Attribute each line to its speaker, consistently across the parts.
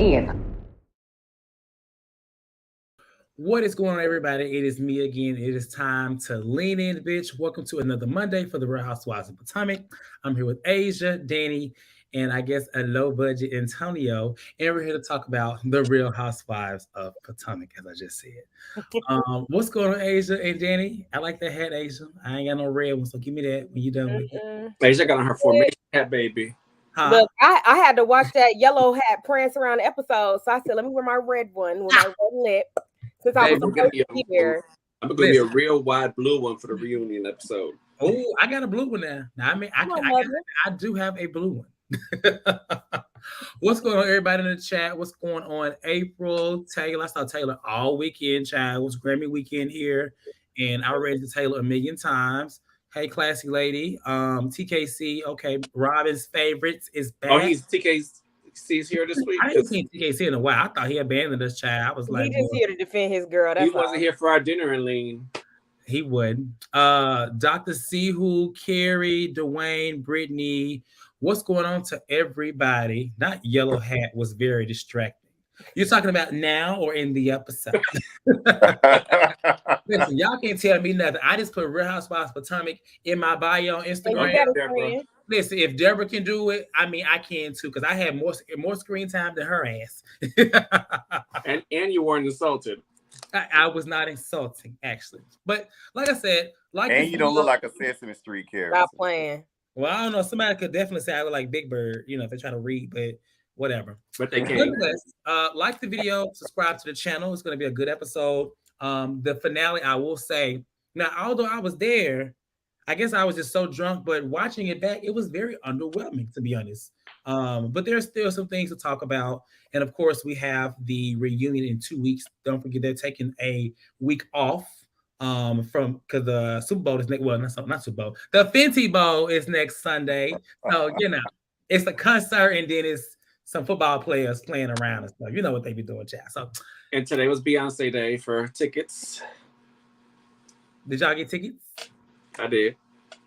Speaker 1: in.
Speaker 2: What is going on, everybody? It is me again. It is time to lean in, bitch. Welcome to another Monday for the Real Housewives of Potomac. I'm here with Asia, Danny, and I guess a low budget Antonio. And we're here to talk about the Real Housewives of Potomac, as I just said. What's going on, Asia and Danny? I like that hat, Asia. I ain't got no red one, so give me that when you're done with it.
Speaker 3: Asia got on her formation hat, baby.
Speaker 2: Huh?
Speaker 4: Look, I had to watch that yellow hat prance around the episode, so I said, let me wear my red one with my red lip. Since I was here.
Speaker 3: I'm gonna be a real wide blue one for the reunion episode.
Speaker 2: Oh, I got a blue one now. I mean, I do have a blue one. What's going on, everybody in the chat? What's going on, April? Taylor, I saw Taylor all weekend, child. It was Grammy weekend here, and I raised the Taylor a million times. Hey, classy lady. TKC, okay. Robyn's favorites is back.
Speaker 3: Oh, he's TKC's here this week.
Speaker 2: I didn't see TKC in a while. I thought he abandoned us, child. I was like,
Speaker 4: he just here to defend his girl.
Speaker 3: He wasn't here for our dinner and lean.
Speaker 2: He would. Dr. Sihu, Carrie, Dwayne, Brittany. What's going on to everybody? Not yellow hat was very distracting. You're talking about now or in the episode? Listen, y'all can't tell me nothing. I just put Real Housewives of Potomac in my bio on Instagram. Listen, if Deborah can do it, I mean, I can too, because I had more screen time than her ass.
Speaker 3: and you weren't insulted.
Speaker 2: I was not insulting, actually. But like I said,
Speaker 5: and you don't look like a Sesame Street character.
Speaker 4: Stop playing.
Speaker 2: Well, I don't know. Somebody could definitely say I look like Big Bird, if they try to read, but whatever.
Speaker 3: But they can't.
Speaker 2: Like the video, subscribe to the channel. It's going to be a good episode. The finale, I will say, now, although I was there, I guess I was just so drunk, but watching it back, it was very underwhelming, to be honest. But there's still some things to talk about. And of course, we have the reunion in 2 weeks. Don't forget they're taking a week off because the Super Bowl is next. Well, not Super Bowl. The Fenty Bowl is next Sunday. So, it's a concert and then it's some football players playing around and stuff. You know what they be doing, chat. So,
Speaker 3: and today was Beyonce Day for tickets.
Speaker 2: Did y'all get tickets?
Speaker 3: I did.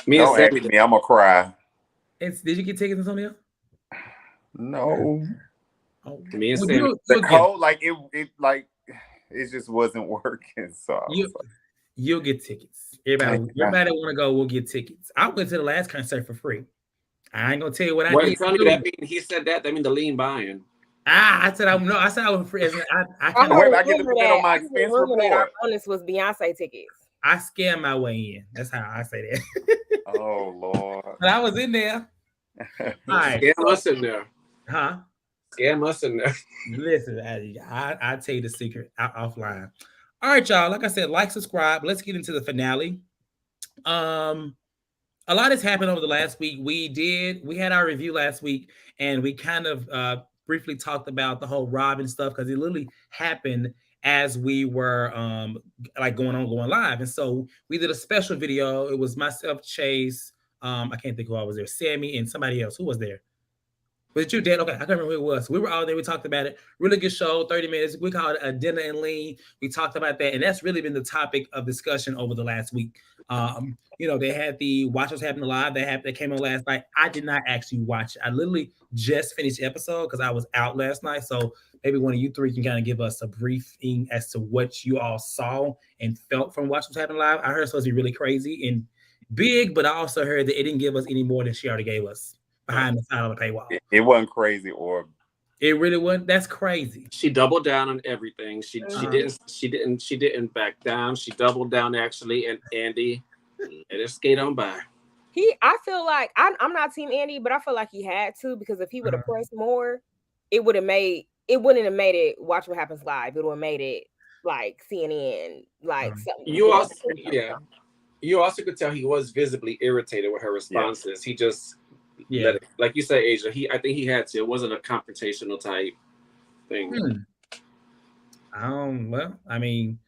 Speaker 5: Don't ask me, I'm gonna cry.
Speaker 2: Did you get tickets, Antonio?
Speaker 5: No.
Speaker 3: Oh, me and Sam.
Speaker 5: The code, it just wasn't working. So
Speaker 2: you'll get tickets. Everybody want to go, we'll get tickets. I went to the last concert for free. I ain't gonna tell you what I did.
Speaker 3: He said that mean the lean buying.
Speaker 2: I said I was free.
Speaker 5: I get the percent on my expense report.
Speaker 4: Our bonus was Beyonce tickets.
Speaker 2: I scammed my way in. That's how I say that.
Speaker 5: Oh Lord!
Speaker 2: But I was in there.
Speaker 3: All right, scam us in there,
Speaker 2: huh?
Speaker 3: Scam us in there.
Speaker 2: Listen, I tell you the secret offline. All right, y'all. Like I said, like, subscribe. Let's get into the finale. A lot has happened over the last week. We had our review last week, and we kind of briefly talked about the whole Robyn stuff because it literally happened as we were going live. And so we did a special video. It was myself, Chase, I can't think who I was there, Sammy, and somebody else. Who was there? Was it you, Dan? Okay, I can't remember who it was. We were all there. We talked about it. Really good show, 30 minutes. We called it a dinner and lean. We talked about that, and that's really been the topic of discussion over the last week. They had the Watch What's Happening Live. They came on last night. I did not actually watch it. I literally just finished the episode because I was out last night. So maybe one of you three can kind of give us a briefing as to what you all saw and felt from Watch What's Happening Live. I heard it's supposed to be really crazy and big, but I also heard that it didn't give us any more than she already gave us behind the side of the paywall.
Speaker 5: It wasn't crazy, or
Speaker 2: it really wasn't. That's crazy.
Speaker 3: She doubled down on everything. She didn't back down. She doubled down actually, and Andy let her skate on by.
Speaker 4: I feel like I'm not team Andy, but I feel like he had to, because if he would have pressed more, it wouldn't have made it Watch What Happens Live. It would have made it like CNN, like something.
Speaker 3: You also could tell he was visibly irritated with her responses. He just let it, like you say, Asia. I think he had to. It wasn't a confrontational type thing.
Speaker 2: Well, I mean,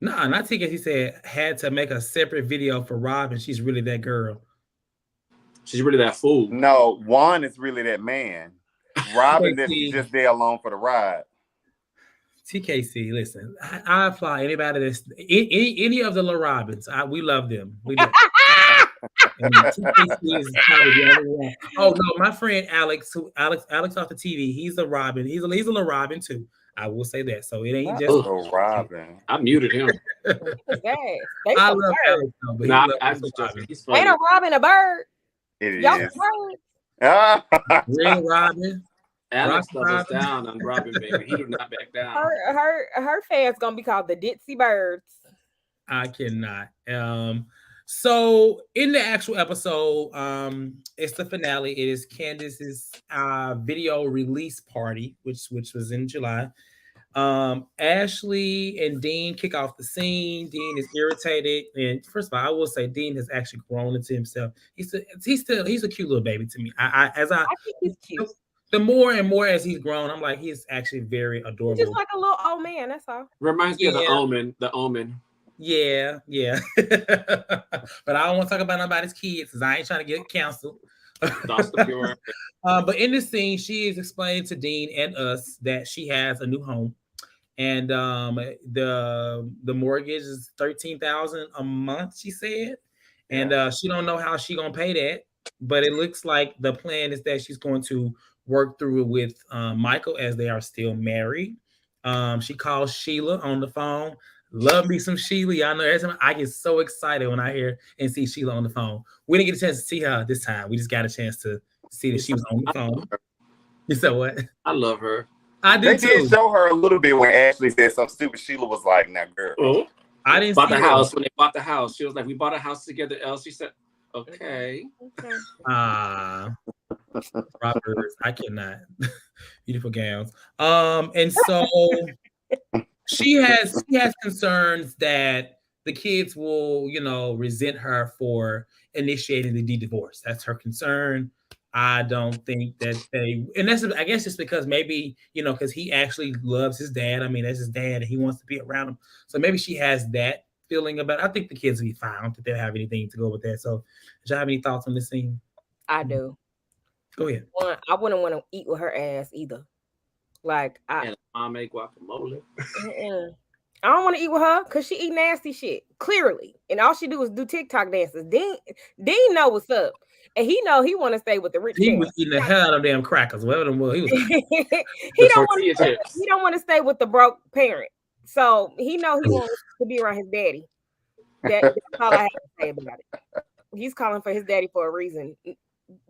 Speaker 2: not TK. He said had to make a separate video for Robyn. She's really that girl.
Speaker 3: She's really that fool.
Speaker 5: No, Juan is really that man. Robyn is just there along for the ride.
Speaker 2: TKC, listen, I applaud anybody that's any of the little Robyns. We love them. We love And TKC is probably the only one. Oh no, my friend Alex off the TV. He's a Robyn. He's a little Robyn too. I will say that. So it ain't just
Speaker 5: Robyn.
Speaker 3: I muted him.
Speaker 2: I love Alex though, but
Speaker 3: I'm just joking. He's
Speaker 4: funny. Ain't a Robyn a bird?
Speaker 5: It
Speaker 4: Y'all
Speaker 5: is.
Speaker 2: Real Robyn.
Speaker 3: Alex doubles down on Robyn, baby. He do not back down.
Speaker 4: Her fans gonna be called the Ditzy Birds.
Speaker 2: I cannot. So in the actual episode, it's the finale. It is Candiace's video release party, which was in July. Ashley and Dean kick off the scene. Dean is irritated, and first of all, I will say Dean has actually grown into himself. He's a cute little baby to me. I
Speaker 4: think he's cute.
Speaker 2: The more and more as he's grown, I'm like, he's actually very adorable.
Speaker 4: He's just like a little old man. That's all.
Speaker 3: Reminds me of the Omen. The Omen.
Speaker 2: Yeah. But I don't want to talk about nobody's kids because I ain't trying to get canceled.
Speaker 3: That's the pure.
Speaker 2: But in this scene, she is explaining to Dean and us that she has a new home, and the mortgage is $13,000 a month. She said, and she don't know how she gonna pay that, but it looks like the plan is that she's going to work through it with Michael as they are still married. She calls Sheila on the phone. Love me some Sheila. Y'all know every time I get so excited when I hear and see Sheila on the phone. We didn't get a chance to see her this time. We just got a chance to see that she was on the phone. You said what?
Speaker 3: I love her.
Speaker 2: I did
Speaker 5: They
Speaker 2: too.
Speaker 5: did show her a little bit when Ashley said something stupid. Sheila was like, "Now, girl."
Speaker 3: Oh,
Speaker 2: I didn't
Speaker 3: bought
Speaker 2: see
Speaker 3: the
Speaker 2: her.
Speaker 3: house when they bought the house. She was like, "We bought a house together." Elsie said, "Okay."
Speaker 2: Roberts, I cannot. Beautiful gowns. And so she has concerns that the kids will, resent her for initiating the divorce. That's her concern. I don't think that and that's, I guess, just because maybe, because he actually loves his dad. I mean, that's his dad and he wants to be around him. So maybe she has that feeling about it. I think the kids will be fine. I don't think they'll have anything to go with that. So, do you have any thoughts on this scene?
Speaker 4: I do.
Speaker 2: Go ahead.
Speaker 4: One, I wouldn't want to eat with her ass either. Like,
Speaker 3: and I make guacamole.
Speaker 4: I don't want to eat with her because she eat nasty shit, clearly. And all she do is do TikTok dances. Dean know what's up. And he know he want to stay with the rich.
Speaker 2: He was eating the hell out of damn crackers. Well, he was.
Speaker 4: he don't want to stay with the broke parent. So he know he wants to be around his daddy. That's all I have to say about it. He's calling for his daddy for a reason.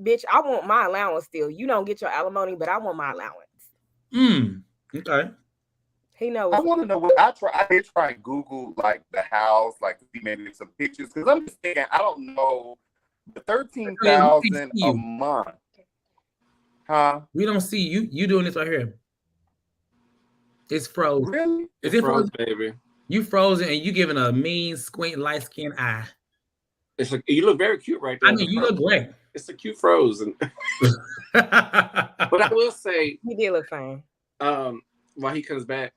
Speaker 4: Bitch, I want my allowance still. You don't get your alimony, but I want my allowance.
Speaker 2: Okay.
Speaker 4: He knows.
Speaker 5: I want to know what I did try and Google like the house, like to see maybe some pictures, because I'm just thinking, I don't know, the $13,000 a month. Huh?
Speaker 2: We don't see you. You doing this right here. It's frozen.
Speaker 5: Really?
Speaker 2: Is it frozen,
Speaker 3: baby?
Speaker 2: You frozen and you giving a mean squint light skin eye.
Speaker 3: It's like you look very cute right there.
Speaker 2: I mean, you look great.
Speaker 3: It's a cute frozen. But I will say,
Speaker 4: he did look fine.
Speaker 3: While he comes back,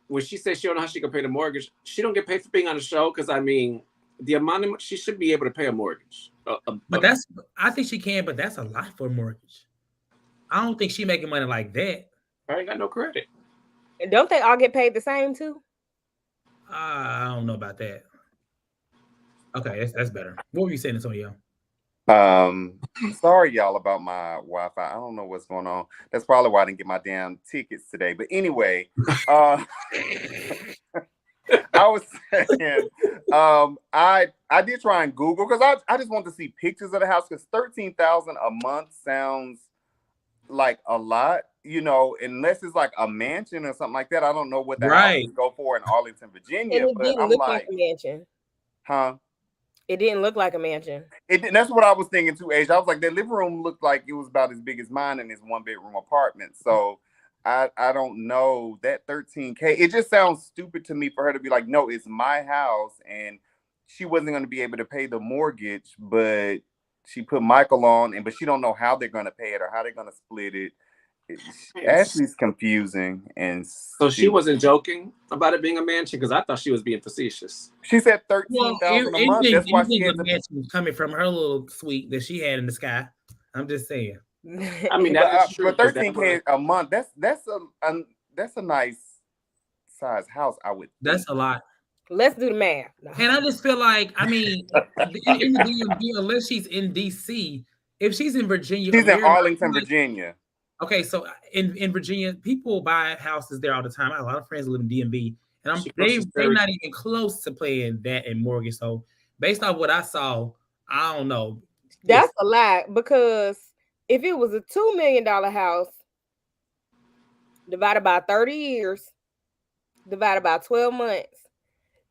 Speaker 3: when she says she don't know how she can pay the mortgage, she don't get paid for being on the show. Because I mean, the amount of she should be able to pay a mortgage.
Speaker 2: But I think she can, but that's a lot for a mortgage. I don't think she making money like that.
Speaker 3: I ain't got no credit.
Speaker 4: And don't they all get paid the same too?
Speaker 2: I don't know about that. Okay, that's better. What were you saying, Antonio?
Speaker 5: Sorry, y'all, about my Wi-Fi. I don't know what's going on. That's probably why I didn't get my damn tickets today. But anyway, I was saying, I did try and Google because I just want to see pictures of the house because $13,000 a month sounds like a lot, unless it's like a mansion or something like that. I don't know what the houses go for in Arlington, Virginia.
Speaker 4: And it didn't look like a mansion.
Speaker 5: Huh?
Speaker 4: It didn't look like a mansion.
Speaker 5: That's what I was thinking too, Age. I was like, their living room looked like it was about as big as mine in this 1-bedroom apartment. So I don't know, that $13K. It just sounds stupid to me for her to be like, no, it's my house, and she wasn't going to be able to pay the mortgage, but she put Michael on, but she don't know how they're going to pay it or how they're going to split it. Ashley's confusing, and
Speaker 3: so she wasn't joking about it being a mansion because I thought she was being facetious.
Speaker 5: She said $13,000 a month. That's why she had the
Speaker 2: mansion coming from her little suite that she had in the sky. I'm just saying.
Speaker 3: I mean, that's true.
Speaker 5: But $13K a month. That's a nice size house. I would.
Speaker 2: That's a lot.
Speaker 4: Let's do the math. No.
Speaker 2: And I just feel like, I mean, in the DMV, unless she's in DC, if she's in Virginia,
Speaker 5: she's in Arlington, Virginia.
Speaker 2: Okay, so in Virginia, people buy houses there all the time. I have a lot of friends who live in DMV, and they're not even close to paying that in mortgage. So based off what I saw, I don't know.
Speaker 4: That's a lie, because if it was a $2 million house divided by 30 years, divided by 12 months,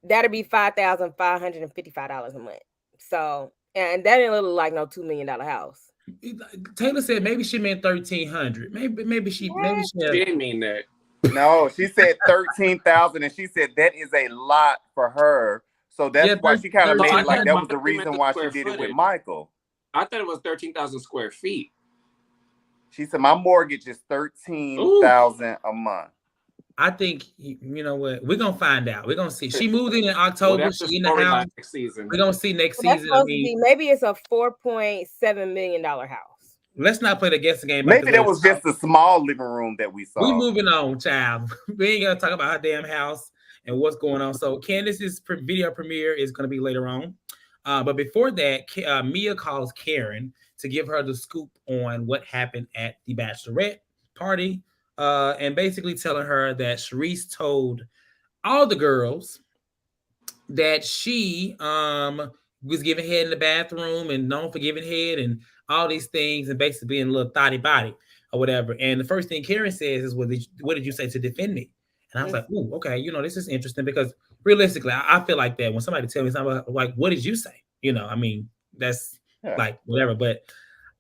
Speaker 4: that'd be $5,555 a month. So, and that didn't look like no $2 million house.
Speaker 2: Taylor said maybe she meant 1,300. Maybe she
Speaker 3: didn't mean that.
Speaker 5: No, she said 13,000, and she said that is a lot for her. So that's why she kind of made it like that was the reason why she did it with Michael.
Speaker 3: I thought it was 13,000 square feet.
Speaker 5: She said my mortgage is 13,000 a month.
Speaker 2: I think, you know what, we're gonna find out. We're gonna see. She moved in October.
Speaker 3: Well,
Speaker 2: she in the house
Speaker 3: next season.
Speaker 2: We're gonna see next season.
Speaker 4: Maybe it's a $4.7 million house.
Speaker 2: Let's not play the guessing game.
Speaker 5: Maybe that was just a small living room that we saw.
Speaker 2: We moving on, child. We ain't gonna talk about her damn house and what's going on. So Candace's video premiere is gonna be later on. But before that, Mia calls Karen to give her the scoop on what happened at the bachelorette party. And basically telling her that Charisse told all the girls that she was giving head in the bathroom and known for giving head and all these things, and basically being a little thotty body or whatever. And the first thing Karen says is, what did you say to defend me? And I was like, ooh, okay, you know, this is interesting, because realistically, I feel like that when somebody tells me something like, what did you say? You know, I mean, that's like whatever. But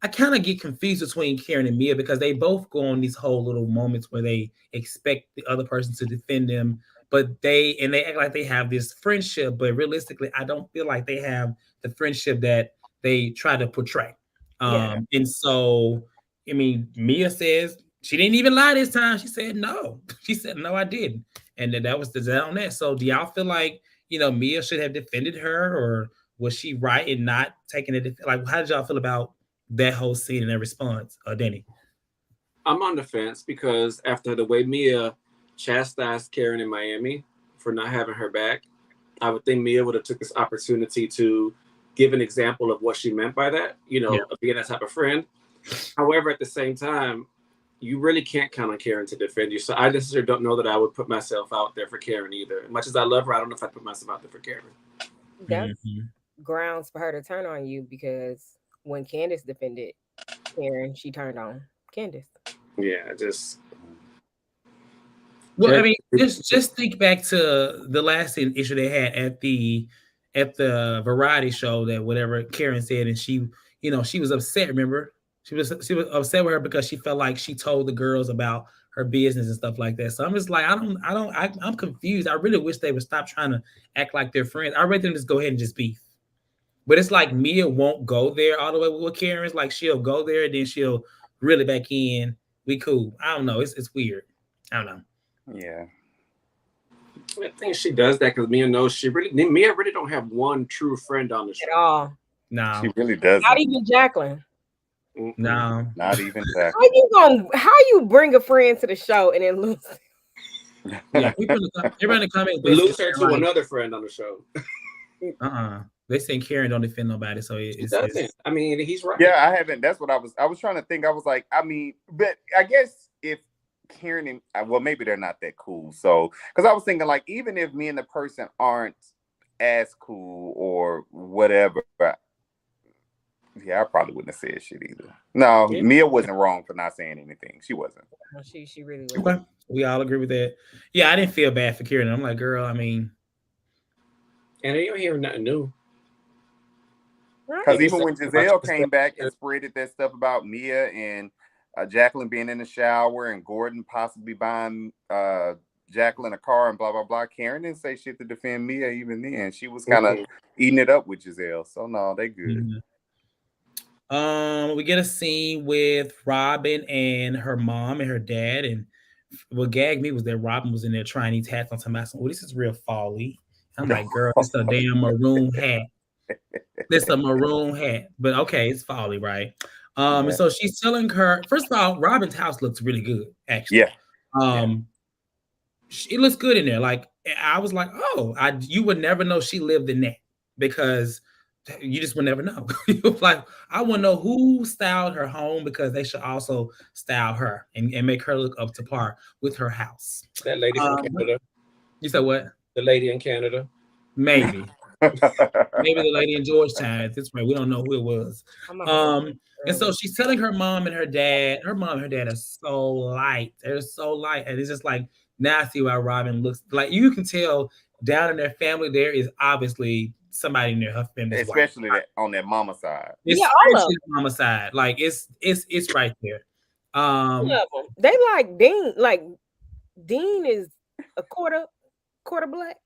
Speaker 2: I kind of get confused between Karen and Mia, because they both go on these whole little moments where they expect the other person to defend them, but they act like they have this friendship, but realistically, I don't feel like they have the friendship that they try to portray. And so, I mean, Mia says she didn't even lie this time. She said no. She said no, I didn't, and that was the on that. So, do y'all feel like, you know, Mia should have defended her, or was she right in not taking it? Like, how did y'all feel about that whole scene and that response, Danny?
Speaker 3: I'm on the fence, because after the way Mia chastised Karen in Miami for not having her back, I would think Mia would have took this opportunity to give an example of what she meant by that, you know, of being that type of friend. However, at the same time, you really can't count on Karen to defend you. So I necessarily don't know that I would put myself out there for Karen either. As much as I love her, I don't know if I'd put myself out there for Karen.
Speaker 4: That's grounds for her to turn on you, because when Candace defended Karen, she turned on Candace.
Speaker 3: Yeah, just.
Speaker 2: Well, I mean, just think back to the last issue they had at the variety show, that whatever Karen said, and she, you know, she was upset. Remember, she was upset with her because she felt like she told the girls about her business and stuff like that. So I'm just like, I'm confused. I really wish they would stop trying to act like they're friends. I'd rather them just go ahead and just beef. But it's like Mia won't go there all the way with Karen. It's like she'll go there and then she'll reel it back in. We cool. I don't know. It's weird. I don't know.
Speaker 5: Yeah.
Speaker 3: I think she does that because Mia knows Mia really don't have one true friend on the show.
Speaker 4: At all.
Speaker 2: No.
Speaker 5: She really doesn't.
Speaker 4: Not even Jacqueline.
Speaker 2: No.
Speaker 5: Not even Jacqueline.
Speaker 4: How you bring a friend to the show and then lose?
Speaker 2: Yeah, people in the comments
Speaker 3: lose her to another friend on the show.
Speaker 2: They say Karen don't defend nobody, so it doesn't.
Speaker 3: I mean, he's right.
Speaker 5: Yeah, I haven't. That's what I was trying to think. I was like, I mean, but I guess if Karen and maybe they're not that cool. So, because I was thinking, like, even if me and the person aren't as cool or whatever, but yeah, I probably wouldn't have said shit either. No, Mia wasn't wrong for not saying anything. She wasn't.
Speaker 4: She really wasn't.
Speaker 2: Okay. We all agree with that. Yeah, I didn't feel bad for Karen. I'm like, girl, I mean,
Speaker 3: and you don't hear nothing new.
Speaker 5: Because even when Gizelle came back and spreaded that stuff about Mia and Jacqueline being in the shower and Gordon possibly buying Jacqueline a car and blah, blah, blah, Karen didn't say shit to defend Mia even then. She was kind of eating it up with Gizelle. So, no, they good.
Speaker 2: We get a scene with Robyn and her mom and her dad. And what gagged me was that Robyn was in there trying these hats on. Oh, this is real folly. I'm like, girl, it's a damn maroon hat. This a maroon hat, but okay, it's folly, right? And so she's telling her, first of all, Robyn's house looks really good, actually.
Speaker 5: Yeah.
Speaker 2: it looks good in there. Like I was like, oh, you would never know she lived in that because you just would never know. Like I want to know who styled her home because they should also style her and make her look up to par with her house.
Speaker 3: That lady from Canada.
Speaker 2: You said what?
Speaker 3: The lady in Canada.
Speaker 2: Maybe. Maybe the lady in Georgetown at this point. We don't know who it was. And so she's telling her mom and her dad. Her mom and her dad are so light. They're so light. And it's just like, now I see why Robyn looks like. You can tell down in their family, there is obviously somebody in her family.
Speaker 5: Especially on that mama side.
Speaker 4: Yeah, all of them.
Speaker 2: Mama side. Like it's right there.
Speaker 4: They like Dean. Like Dean is a quarter black.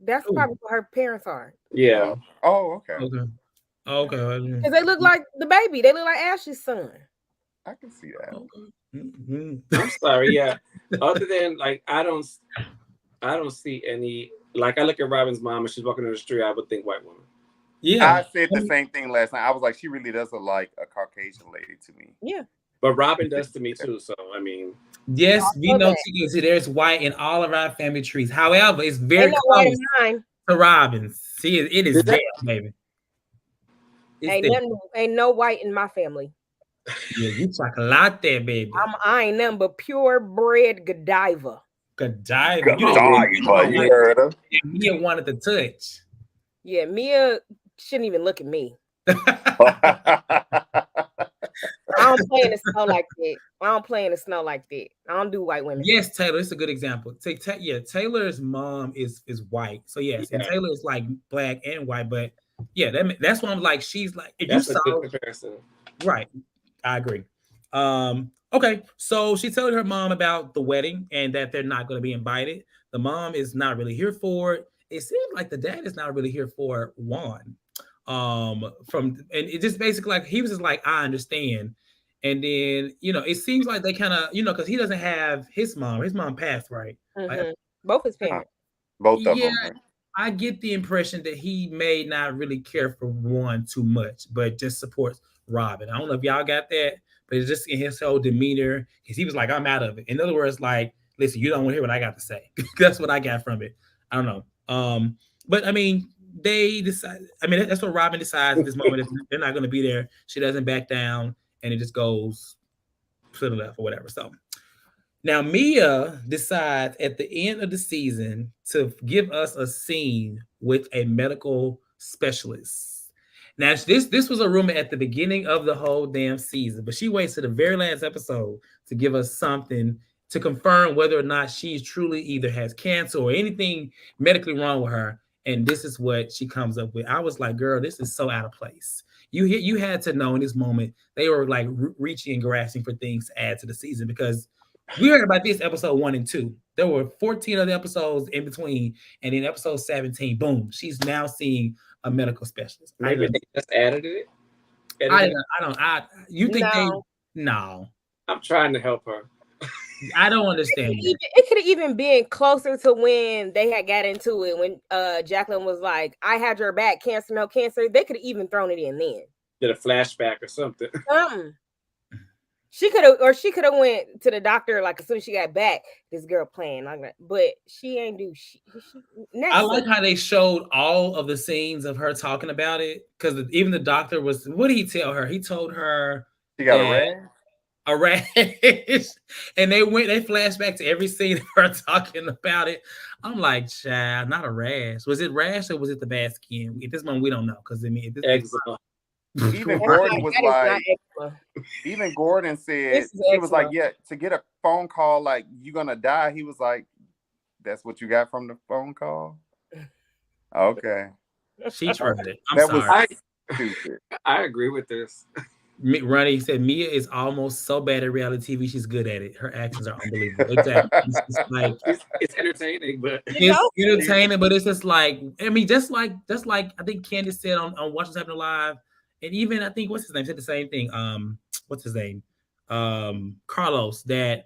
Speaker 4: That's probably what her parents are.
Speaker 3: Yeah.
Speaker 5: Oh, okay.
Speaker 2: Okay.
Speaker 4: Because they look like the baby. They look like Ash's son.
Speaker 5: I can see that.
Speaker 2: Okay. Mm-hmm.
Speaker 3: I'm sorry. Yeah. Other than like, I don't see any. Like, I look at Robyn's mom and she's walking in the street. I would think white woman.
Speaker 2: Yeah.
Speaker 5: I said the same thing last night. I was like, she really does look like a Caucasian lady to me.
Speaker 4: Yeah.
Speaker 3: But Robyn does to me too. So I mean.
Speaker 2: Yes, we know there's white in all of our family trees. However, it's very close to Robyn's. See, it is there, baby.
Speaker 4: Ain't no white in my family.
Speaker 2: Yeah, you talk a lot there, baby.
Speaker 4: I ain't nothing but purebred Godiva.
Speaker 2: Godiva.
Speaker 5: You heard her.
Speaker 2: Mia wanted to touch.
Speaker 4: Yeah, Mia shouldn't even look at me. I don't play in the snow like that. I don't do white women.
Speaker 2: Yes, Taylor, it's a good example. Taylor's mom is white. So yes, and Taylor is like black and white, but yeah, that's what I'm like. She's like, if
Speaker 3: that's
Speaker 2: you
Speaker 3: a
Speaker 2: saw,
Speaker 3: good comparison.
Speaker 2: Right. I agree. Okay, so she's telling her mom about the wedding and that they're not going to be invited. The mom is not really here for it. It seems like the dad is not really here for Juan. And it just basically like he was just like, I understand. And then, it seems like they kind of, because he doesn't have his mom. His mom passed, right?
Speaker 4: Mm-hmm.
Speaker 2: Like,
Speaker 4: both his parents.
Speaker 5: Both of them.
Speaker 2: I get the impression that he may not really care for Juan too much, but just supports Robyn. I don't know if y'all got that, but it's just in his whole demeanor, because he was like, I'm out of it. In other words, like, listen, you don't want to hear what I got to say. That's what I got from it. I don't know. But I mean, they decide. I mean, that's what Robyn decides at this moment. They're not going to be there. She doesn't back down, and it just goes to the left or whatever. So now Mia decides at the end of the season to give us a scene with a medical specialist. Now, this was a rumor at the beginning of the whole damn season, but she waits to the very last episode to give us something to confirm whether or not she truly either has cancer or anything medically wrong with her. And this is what she comes up with. I was like, girl, this is so out of place. You had to know in this moment they were like reaching and grasping for things to add to the season, because we heard about this episode 1 and 2. There were 14 other episodes in between, and in episode 17, boom, she's now seeing a medical specialist.
Speaker 3: Maybe they just added it.
Speaker 2: No.
Speaker 3: I'm trying to help her.
Speaker 2: I don't understand.
Speaker 4: It could have even been closer to when they had got into it, when Jacqueline was like, I had your back, cancer, no cancer. They could have even thrown it in then.
Speaker 3: Did a flashback or something.
Speaker 4: She could have went to the doctor like as soon as she got back. This girl playing, but she ain't do.
Speaker 2: I like how they showed all of the scenes of her talking about it, because even the doctor was. What did he tell her? He told her
Speaker 5: she got a rash,
Speaker 2: and they flashed back to every scene of her talking about it. I'm like, child, not a rash. Was it rash or was it the bad skin? At this moment, we don't know, because I mean,
Speaker 3: eczema.
Speaker 5: Even Gordon was like, even Gordon said, he was like, yeah, to get a phone call like you're gonna die. He was like, that's what you got from the phone call. Okay,
Speaker 2: she tried it. I'm sorry.
Speaker 5: Stupid.
Speaker 3: I agree with this.
Speaker 2: Ronnie said Mia is almost so bad at reality TV, she's good at it. Her actions are unbelievable. Exactly.
Speaker 3: It's entertaining, but
Speaker 2: it's just like, I mean, just like I think Candiace said on Watch What's Happening Live, and even I think what's his name said the same thing. What's his name? Carlos, that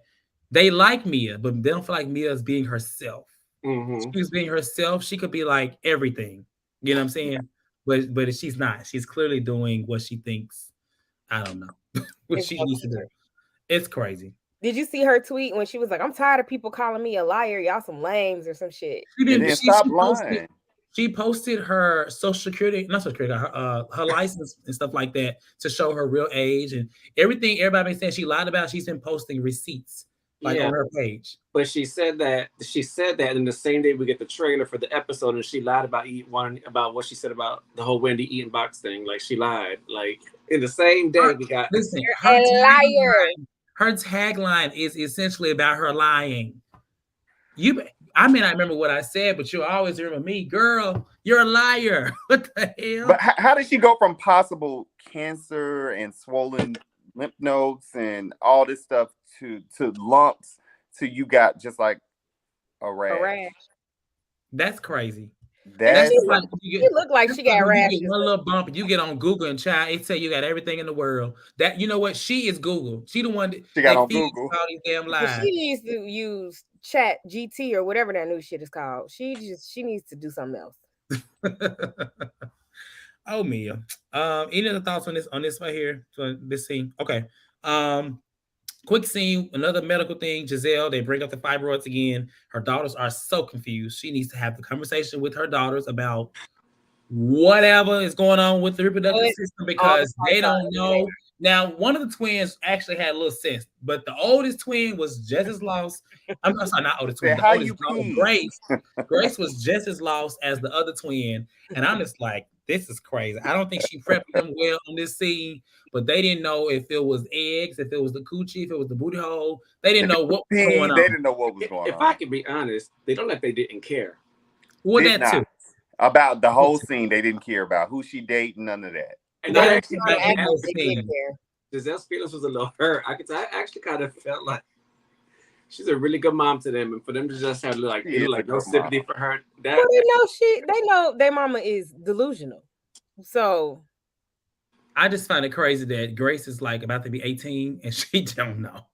Speaker 2: they like Mia, but they don't feel like Mia is being herself.
Speaker 3: Mm-hmm.
Speaker 2: She was being herself. She could be like everything. You know what I'm saying? But she's not. She's clearly doing what she thinks. I don't know what she needs to do. It's crazy.
Speaker 4: Did you see her tweet when she was like, "I'm tired of people calling me a liar. Y'all some lames or some shit."
Speaker 2: She
Speaker 5: And
Speaker 2: didn't.
Speaker 5: then
Speaker 2: She
Speaker 5: stop
Speaker 2: posted.
Speaker 5: lying.
Speaker 2: She posted her social security, not social security, her license and stuff like that to show her real age and everything. Everybody been saying she lied about. She's been posting receipts like on her page.
Speaker 3: But she said that in the same day we get the trailer for the episode, and she lied about about what she said about the whole Wendy eating box thing. Like she lied. Like in the same day we got.
Speaker 2: Listen,
Speaker 4: You're a liar.
Speaker 2: Her tagline is essentially about her lying. I may not remember what I said, but you'll always remember me, girl. You're a liar. What the hell?
Speaker 5: But how did she go from possible cancer and swollen lymph nodes and all this stuff to lumps to you got just like a rash?
Speaker 2: That's crazy.
Speaker 5: That's
Speaker 4: like you look like she got rashes.
Speaker 2: One little bump, you get on Google and child, it say you got everything in the world. That you know what? She is Google. She the one that
Speaker 5: she got on Google.
Speaker 2: All these damn lies.
Speaker 4: She needs to use Chat GT or whatever that new shit is called. She needs to do something else.
Speaker 2: Oh, Mia. Any other thoughts on this right here? So this scene. Okay. Quick scene, another medical thing. Gizelle, they bring up the fibroids again. Her daughters are so confused. She needs to have the conversation with her daughters about whatever is going on with the reproductive system because they don't know. Now, one of the twins actually had a little sense, but the oldest twin was just as lost. I'm sorry, not oldest twin. The oldest Grace. Grace was just as lost as the other twin. And I'm just like, this is crazy. I don't think she prepped them well on this scene, but they didn't know if it was eggs, if it was the coochie, if it was the booty hole. They didn't know what was going on.
Speaker 5: They didn't know what was going on.
Speaker 3: If I can be honest, they don't like they didn't care.
Speaker 2: Well, that too.
Speaker 5: About the whole scene, they didn't care about who she dating, none of that.
Speaker 3: And I actually Gizelle's feelings was a little hurt. I actually kind of felt like she's a really good mom to them, and for them to just have like no sympathy for her.
Speaker 4: They know their mama is delusional. So
Speaker 2: I just find it crazy that Grace is like about to be 18 and she don't know.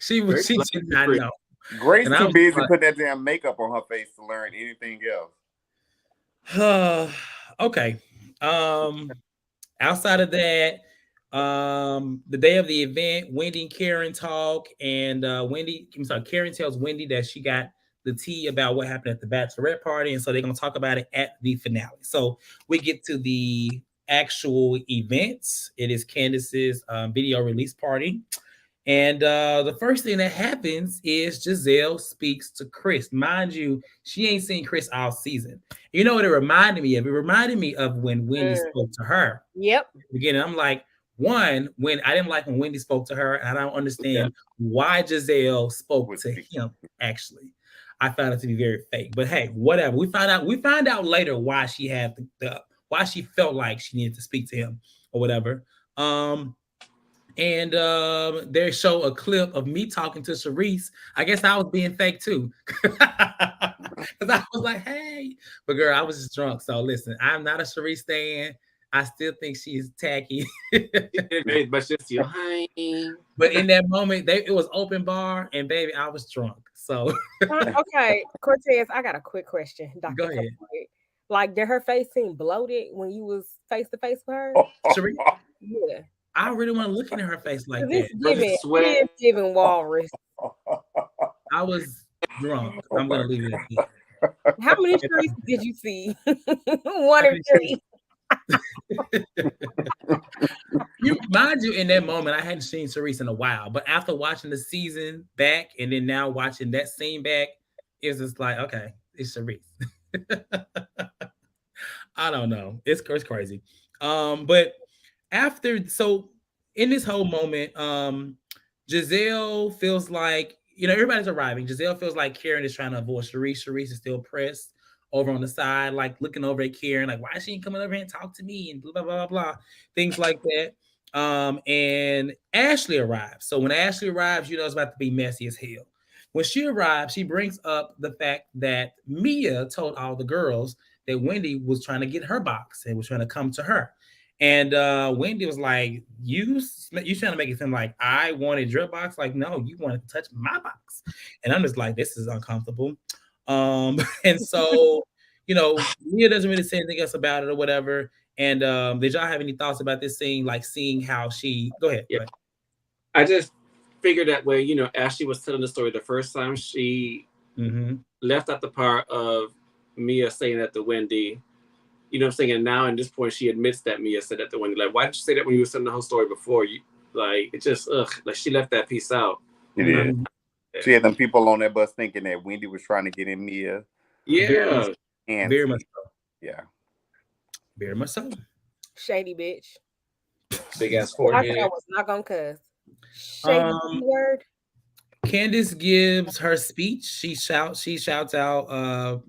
Speaker 2: she did not know.
Speaker 5: Grace too busy putting that damn makeup on her face to learn anything else.
Speaker 2: Okay. Outside of that, the day of the event, Wendy and Karen talk, and Karen tells Wendy that she got the tea about what happened at the bachelorette party, and so they're gonna talk about it at the finale. So we get to the actual events. It is Candace's video release party. And the first thing that happens is Gizelle speaks to Chris. Mind you, she ain't seen Chris all season. You know what it reminded me of? It reminded me of when Wendy spoke to her.
Speaker 4: Yep.
Speaker 2: Again, I'm like, when I didn't like when Wendy spoke to her, and I don't understand why Gizelle spoke to him, actually. I found it to be very fake. But hey, whatever. We find out later why she had why she felt like she needed to speak to him or whatever. And they show a clip of me talking to Charrise. I guess I was being fake too. Because I was like, hey. But girl, I was just drunk. So listen, I'm not a Charisse stan. I still think she's tacky.
Speaker 3: But just you.
Speaker 2: But in that moment, it was open bar, and baby, I was drunk. So
Speaker 4: okay, Cortez, I got a quick question. Dr.
Speaker 2: Go ahead.
Speaker 4: Like, did her face seem bloated when you was face to face with her?
Speaker 2: Charisse?
Speaker 4: Yeah.
Speaker 2: I really want to look into her face like
Speaker 4: that.
Speaker 3: It's
Speaker 4: giving walrus.
Speaker 2: I was drunk. I'm gonna leave it at that.
Speaker 4: How many trees did you see? One or three.
Speaker 2: Mind you, in that moment, I hadn't seen Charisse in a while, but after watching the season back and then now watching that scene back, it's just like, okay, it's Charisse. I don't know. It's crazy. But in this whole moment, Gizelle feels like, everybody's arriving. Gizelle feels like Karen is trying to avoid Charisse. Charisse is still pressed over on the side, like looking over at Karen, like, why is she coming over here and talk to me? And blah, blah, blah, blah, things like that. And Ashley arrives. So when Ashley arrives, it's about to be messy as hell. When she arrives, she brings up the fact that Mia told all the girls that Wendy was trying to get her box and was trying to come to her. And Wendy was like, you trying to make it seem like I wanted your box? Like, no, you wanted to touch my box. And I'm just like, this is uncomfortable. And so, Mia doesn't really say anything else about it or whatever. And did y'all have any thoughts about this scene? Like seeing how she, go ahead.
Speaker 3: Yeah. figured that way, you know, Ashley was telling the story the first time she left out the part of Mia saying that to Wendy. You know what I'm saying? And now, at this point, she admits that Mia said that to Wendy. Like, why did you say that when you were telling the whole story before? You like, it just, like she left that piece out.
Speaker 5: She did. She had them people on that bus thinking that Wendy was trying to get in Mia.
Speaker 3: Yeah.
Speaker 2: Very much so.
Speaker 5: Yeah.
Speaker 2: Very much so.
Speaker 4: Shady bitch.
Speaker 3: Big ass forehead.
Speaker 4: I was not gonna cuss. Shady word.
Speaker 2: Candiace gives her speech. She shouts out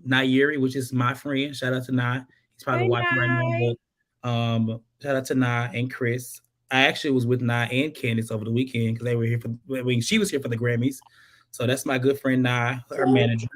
Speaker 2: Nairi, which is my friend. Shout out to Nye. He's probably watching right now. Shout out to Nye and Chris. I actually was with Nye and Candice over the weekend because they were here she was here for the Grammys. So that's my good friend Nye, her manager.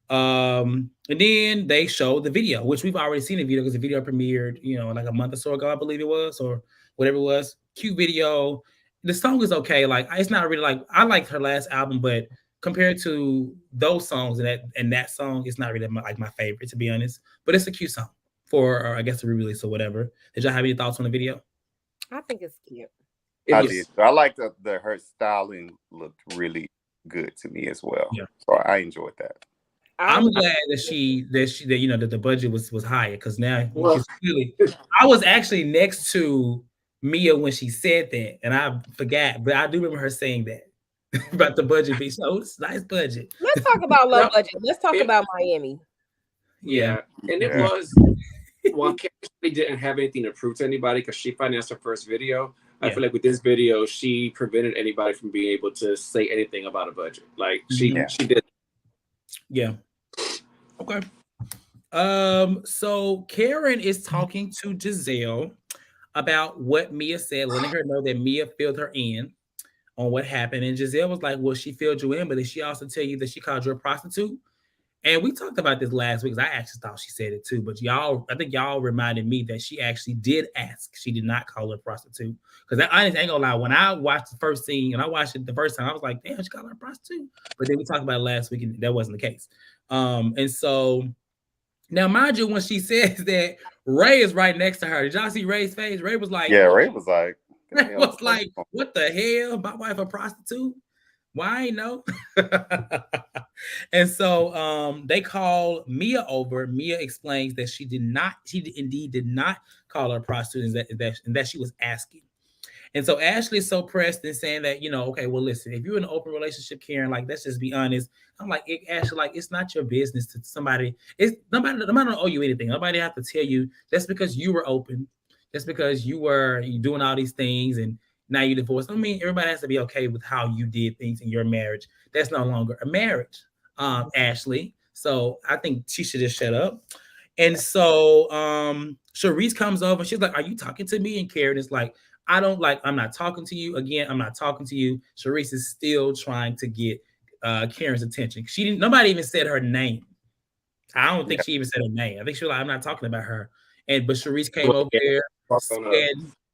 Speaker 2: And then they showed the video, which we've already seen the video because the video premiered, you know, like a month or so ago, I believe it was, or whatever it was. Cute video. The song is okay. Like, it's not really like, I liked her last album, but compared to those songs and that song, it's not really like my favorite, to be honest. But it's a cute song for, I guess, a re-release or whatever. Did y'all have any thoughts on the video?
Speaker 4: I think it's cute.
Speaker 5: I did. I like her styling looked really good to me as well. Yeah. So I enjoyed that.
Speaker 2: I'm glad that you know that the budget was higher because now clearly I was actually next to Mia when she said that and I forgot, but I do remember her saying that about the budget being so it's nice budget.
Speaker 4: Let's talk about low budget. Let's talk about Miami.
Speaker 3: Yeah. And it was while Candiace didn't have anything to prove to anybody because she financed her first video. I feel like with this video, she prevented anybody from being able to say anything about a budget. Like she did.
Speaker 2: Yeah. Okay. So Karen is talking to Gizelle about what Mia said, letting her know that Mia filled her in on what happened. And Gizelle was like, well, she filled you in, but did she also tell you that she called you a prostitute? And we talked about this last week because I actually thought she said it too. But I think y'all reminded me that she actually did ask. She did not call her a prostitute. Because I ain't gonna lie, when I watched the first scene and I watched it the first time, I was like, damn, she called her a prostitute. But then we talked about it last week and that wasn't the case. And so now, mind you, when she says that Ray is right next to her, did y'all see Ray's face? Ray was like,
Speaker 5: Ray was like,
Speaker 2: what the hell? My wife a prostitute? Why ain't know? And so they call Mia over. Mia explains that she indeed did not call her a prostitute and that she was asking. And so Ashley is so pressed and saying that, you know, okay, well, listen, if you're in an open relationship, Karen, like, let's just be honest. I'm like, Ashley, like, it's not your business to somebody. Nobody don't owe you anything. Nobody have to tell you that's because you were open. That's because you doing all these things and now you're divorced. I mean, everybody has to be okay with how you did things in your marriage. That's no longer a marriage, Ashley. So I think she should just shut up. And so Charrise comes over. She's like, are you talking to me? And Karen is like, I'm not talking to you. Again, I'm not talking to you. Charisse is still trying to get Karen's attention. Nobody even said her name. I don't think she even said her name. I think she was like, I'm not talking about her. But Charisse came over there,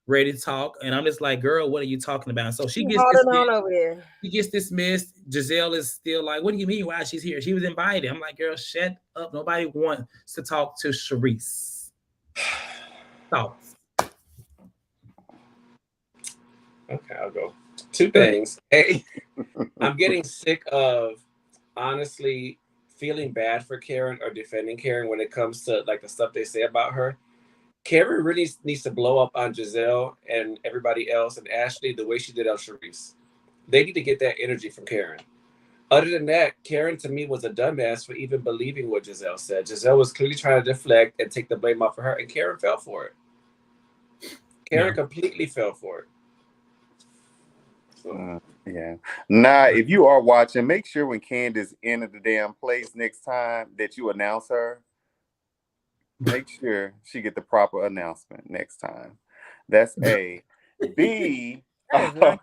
Speaker 2: ready to talk. And I'm just like, girl, what are you talking about? And so she gets dismissed. Over there. She gets dismissed. Giselle is still like, what do you mean why she's here? She was invited. I'm like, girl, shut up. Nobody wants to talk to Charisse. Thoughts?
Speaker 3: Okay, I'll go. Two things. Hey, I'm getting sick of honestly feeling bad for Karen or defending Karen when it comes to like the stuff they say about her. Karen really needs to blow up on Gizelle and everybody else and Ashley the way she did on Charisse. They need to get that energy from Karen. Other than that, Karen to me was a dumbass for even believing what Gizelle said. Giselle was clearly trying to deflect and take the blame off of her, and Karen fell for it. Karen completely fell for it.
Speaker 5: Now, if you are watching, make sure when Candace entered the damn place next time that you announce her. Make sure she get the proper announcement next time. That's A. B.
Speaker 2: I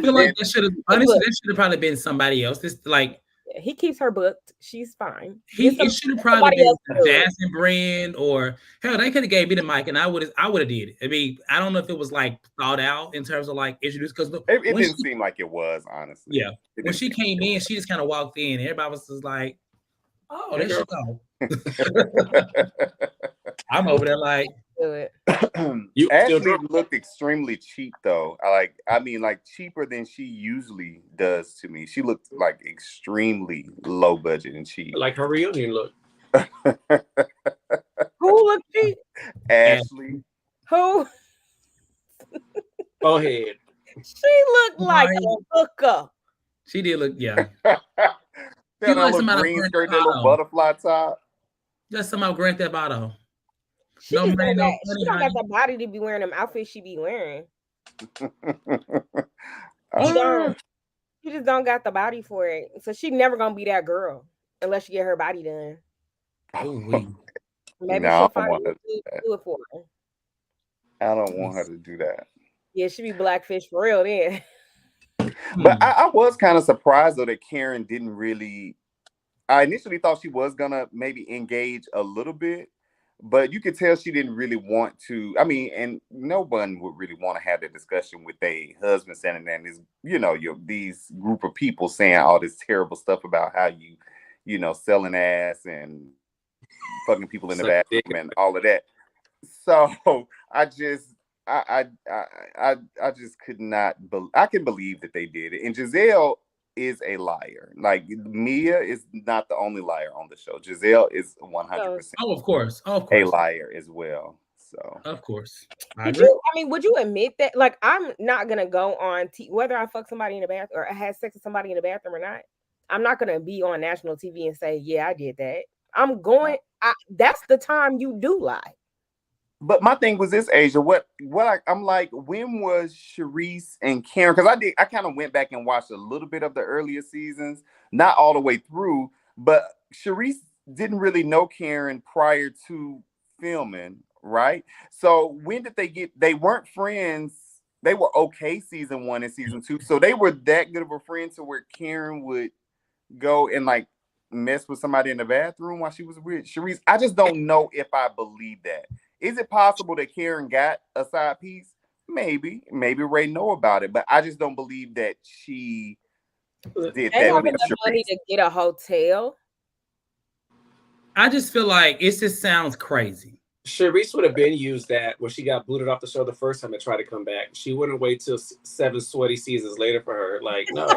Speaker 2: feel like that should have probably been somebody else. This like
Speaker 4: he keeps her booked. She's fine.
Speaker 2: It should have probably been Jasmine Brand or hell, they could have gave me the mic and I would have did it. I mean, I don't know if it was like thought out in terms of like introduced because
Speaker 5: it didn't seem like it was, honestly.
Speaker 2: Yeah. When she came in, she just kind of walked in. Everybody was just like, oh, there she go. I'm over there like,
Speaker 4: do it.
Speaker 3: You still
Speaker 5: Ashley
Speaker 3: drunk?
Speaker 5: looked extremely cheap though. I mean, like cheaper than she usually does to me. She looked like extremely low budget and cheap.
Speaker 3: Like her reunion look.
Speaker 4: Who looked cheap?
Speaker 5: Ashley.
Speaker 4: Who?
Speaker 3: Go ahead.
Speaker 4: She looked like a hooker.
Speaker 2: She did look, yeah.
Speaker 5: That
Speaker 2: She like
Speaker 5: little
Speaker 2: somebody
Speaker 5: green
Speaker 2: Grand
Speaker 5: skirt, that
Speaker 2: Theft
Speaker 5: little
Speaker 2: Auto.
Speaker 5: butterfly top.
Speaker 2: Just somehow Grand Theft Auto.
Speaker 4: She
Speaker 2: No
Speaker 4: just
Speaker 2: money,
Speaker 4: don't
Speaker 2: no
Speaker 4: got,
Speaker 2: funny,
Speaker 4: she don't
Speaker 2: honey.
Speaker 4: got the body to be wearing them outfits she be wearing. She
Speaker 5: Uh,
Speaker 4: don't. She just don't got the body for it. So she never gonna be that girl unless she get her body done.
Speaker 2: Oh, we.
Speaker 4: Maybe
Speaker 5: No, I
Speaker 4: she'll
Speaker 5: don't
Speaker 4: find
Speaker 5: want
Speaker 4: a
Speaker 5: her
Speaker 4: dude to do it for her.
Speaker 5: I don't want her to do that.
Speaker 4: Yeah, she be blackfish for real then.
Speaker 5: But I was kind of surprised though that Karen didn't really. I initially thought she was gonna maybe engage a little bit, but you could tell she didn't really want to. I mean, and no one would really want to have that discussion with a husband standing there and this, these group of people saying all this terrible stuff about how you selling ass and fucking people in the bathroom and all of that. So I just could not. I can believe that they did it, and Gizelle is a liar. Like Mia is not the only liar on the show. Gizelle is 100%.
Speaker 2: Oh, of course.
Speaker 5: A liar as well. So
Speaker 2: of course.
Speaker 4: Would you admit that? Like, I'm not gonna go on whether I fuck somebody in the bathroom or I had sex with somebody in the bathroom or not. I'm not gonna be on national TV and say, yeah, I did that. I'm going. That's the time you do lie.
Speaker 5: But my thing was this, Asia. I'm like, when was Charrise and Karen? Because I kind of went back and watched a little bit of the earlier seasons, not all the way through. But Charrise didn't really know Karen prior to filming, right? So when did they get? They weren't friends. They were okay season 1 and season 2. So they were that good of a friend to where Karen would go and like mess with somebody in the bathroom while she was with Charisse. I just don't know if I believe that. Is it possible that Karen got a side piece? Maybe Ray know about it, but I just don't believe that she did
Speaker 4: they
Speaker 5: that.
Speaker 4: have enough money to get a hotel.
Speaker 2: I just feel like it just sounds crazy.
Speaker 3: Charisse would have been used that when she got booted off the show the first time and tried to come back. She wouldn't wait till 7 sweaty seasons later for her. Like, no.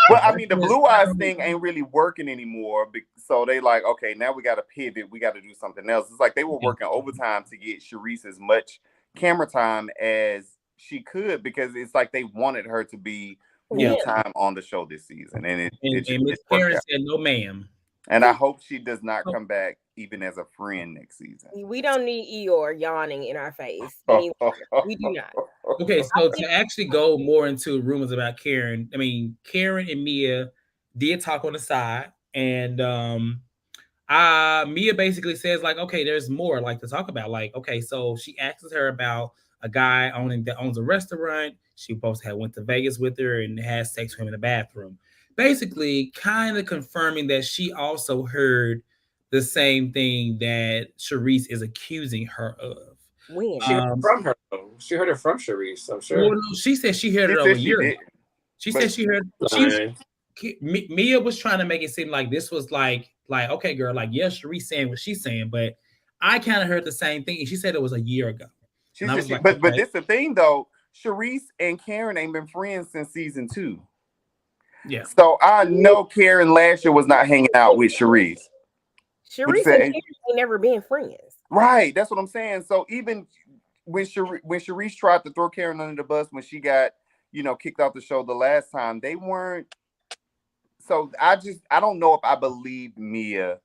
Speaker 5: Well, I mean, the Blue Eyes thing ain't really working anymore. So they like, okay, now we got to pivot. We got to do something else. It's like they were working overtime to get Charisse as much camera time as she could because it's like they wanted her to be full time on the show this season. And
Speaker 2: Miss Karen said, no, ma'am.
Speaker 5: And I hope she does not come back even as a friend next season.
Speaker 4: We don't need Eeyore yawning in our face. Anyway, we do not.
Speaker 2: Okay, so to actually go more into rumors about Karen, I mean, Karen and Mia did talk on the side, and Mia basically says like, okay, there's more like to talk about. Like, okay, so she asks her about a guy that owns a restaurant. She supposed to have went to Vegas with her and had sex with him in the bathroom. Basically, kind of confirming that she also heard the same thing that Charisse is accusing her of.
Speaker 4: When?
Speaker 3: She heard from her. She heard it from Charisse, I'm sure.
Speaker 2: Well, no, she said she heard it over a year ago. She said she heard. Mia was trying to make it seem like this was like, okay, girl, like, yes, Charisse saying what she's saying, but I kind of heard the same thing. And she said it was a year ago.
Speaker 5: But this the thing though, Charisse and Karen ain't been friends since season 2.
Speaker 2: Yeah.
Speaker 5: So I know Karen last year was not hanging out with Charisse.
Speaker 4: Charisse and Karen ain't never been friends. Right.
Speaker 5: That's what I'm saying. So even when Charisse tried to throw Karen under the bus when she got, kicked off the show the last time, they weren't. So I don't know if I believe Mia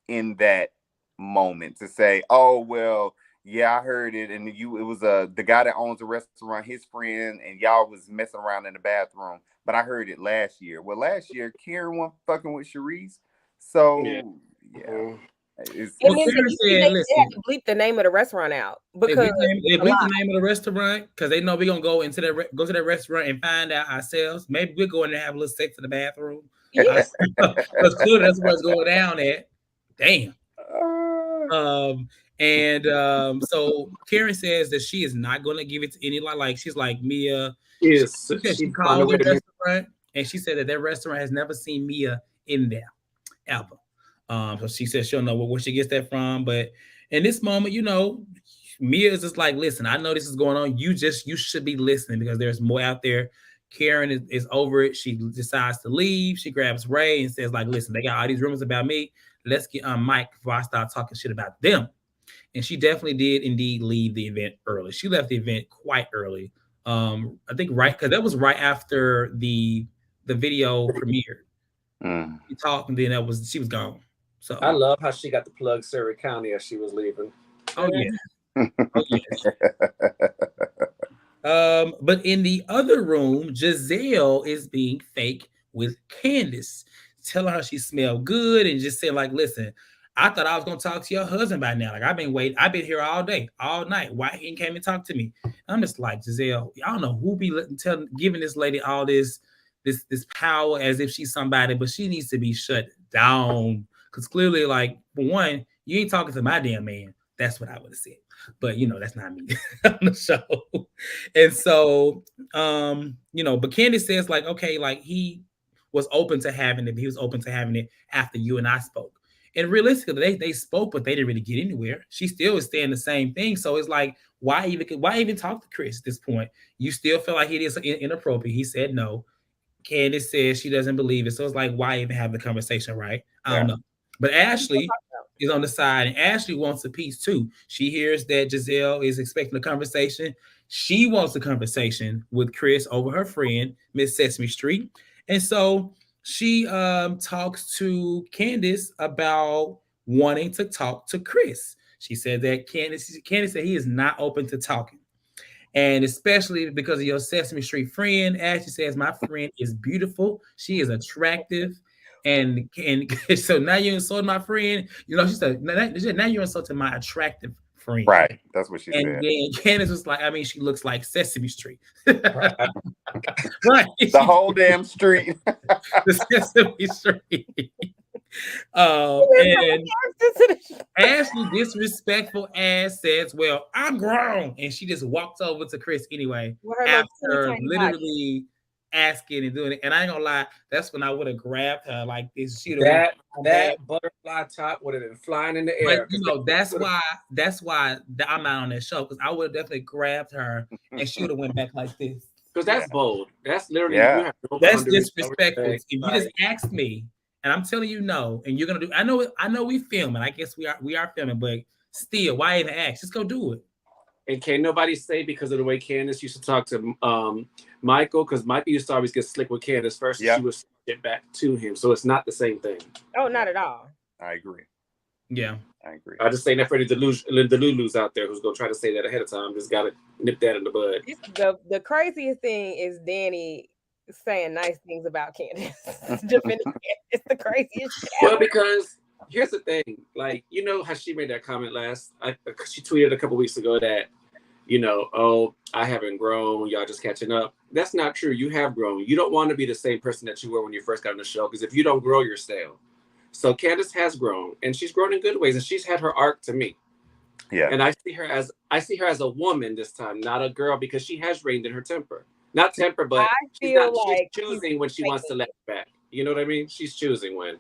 Speaker 5: in that moment to say, oh, well, yeah, I heard it. And it was the guy that owns the restaurant, his friend, and y'all was messing around in the bathroom. But I heard it last year. Well, last year, Karen wasn't fucking with Charisse. So, yeah.
Speaker 4: And then they had to bleep the name of the restaurant out because
Speaker 2: they bleep the name of the restaurant because they know we're gonna go to that restaurant and find out ourselves. Maybe we're going to have a little sex in the bathroom. Because clearly that's where it's going down at. Damn. So Karen says that she is not going to give it to anyone. Like she's like Mia.
Speaker 3: Yes,
Speaker 2: she called the restaurant and she said that restaurant has never seen Mia in there ever. So she said she'll know where she gets that from, but In this moment, Mia is just like, listen, I know this is going on. You should be listening because there's more out there. Karen is over it. She decides to leave. She grabs Ray and says, like, listen, they got all these rumors about me. Let's get on Mike before I start talking shit about them. And she definitely did indeed leave the event early. She left the event quite early. I think because that was right after the video premiered. She talked and then she was gone. So
Speaker 3: I love how she got to plug Surrey County as she was leaving.
Speaker 2: Oh yeah. Oh yes. But in the other room, Gizelle is being fake with Candiace, telling her she smelled good and just saying, like, listen, I thought I was gonna talk to your husband by now. Like, I've been here all day, all night. Why he came and talk to me? I'm just like, Gizelle, I don't know who be giving this lady all this power as if she's somebody, but she needs to be shut down. Because clearly, like, for one, you ain't talking to my damn man. That's what I would have said. But that's not me on the show. And so, but Candiace says, like, okay, like he was open to having it, but he was open to having it after you and I spoke. And realistically, they spoke, but they didn't really get anywhere. She still is saying the same thing. So it's like, why even talk to Chris at this point? You still feel like it is inappropriate. He said no. Candiace says she doesn't believe it. So it's like, why even have the conversation, right? I don't know. But Ashley is on the side, and Ashley wants a piece too. She hears that Gizelle is expecting a conversation. She wants a conversation with Chris over her friend, Miss Sesame Street. And so she talks to Candiace about wanting to talk to Chris. She said that Candiace said he is not open to talking. And especially because of your Sesame Street friend, Ashley says, my friend is beautiful. She is attractive. And so now you insulted my friend. She said, now you're insulting my attractive friend.
Speaker 5: Right. That's what she said.
Speaker 2: And then Candace was like, she looks like Sesame Street.
Speaker 5: Right. The whole damn street.
Speaker 2: The Sesame Street. And Ashley, disrespectful ass, says, well, I'm grown. And she just walks over to Chris anyway after literally asking and doing it. And I ain't gonna lie, that's when I would have grabbed her like this.
Speaker 3: That butterfly top would have been flying in the air.
Speaker 2: But, that's why I'm not on that show, because I would have definitely grabbed her and she would have went back like this.
Speaker 3: Because that's bold. That's literally
Speaker 2: that's disrespectful. If you just asked me and I'm telling you no, and you're gonna do, I know we filming. I guess we are filming, but still, why even ask? Just go do it.
Speaker 3: And can't nobody say because of the way Candace used to talk to Michael, because Michael used to always get slick with Candace first, and she would get back to him. So it's not the same thing.
Speaker 4: Oh, not at all.
Speaker 5: I agree.
Speaker 2: Yeah,
Speaker 5: I agree.
Speaker 3: I just saying that for any Delulus out there who's gonna try to say that ahead of time. Just gotta nip that in the bud.
Speaker 4: The craziest thing is Danny saying nice things about Candace. It's the craziest shit.
Speaker 3: Well, because here's the thing, like, how she made that comment she tweeted a couple weeks ago that, oh, I haven't grown, y'all just catching up. That's not true. You have grown. You don't want to be the same person that you were when you first got on the show, because if you don't grow, you're stale. So Candace has grown, and she's grown in good ways, and she's had her arc to me. Yeah. And I see her as a woman this time, not a girl, because she has reined in her temper. Not temper, but she's choosing when she wants to let it back. You know what I mean? She's choosing when.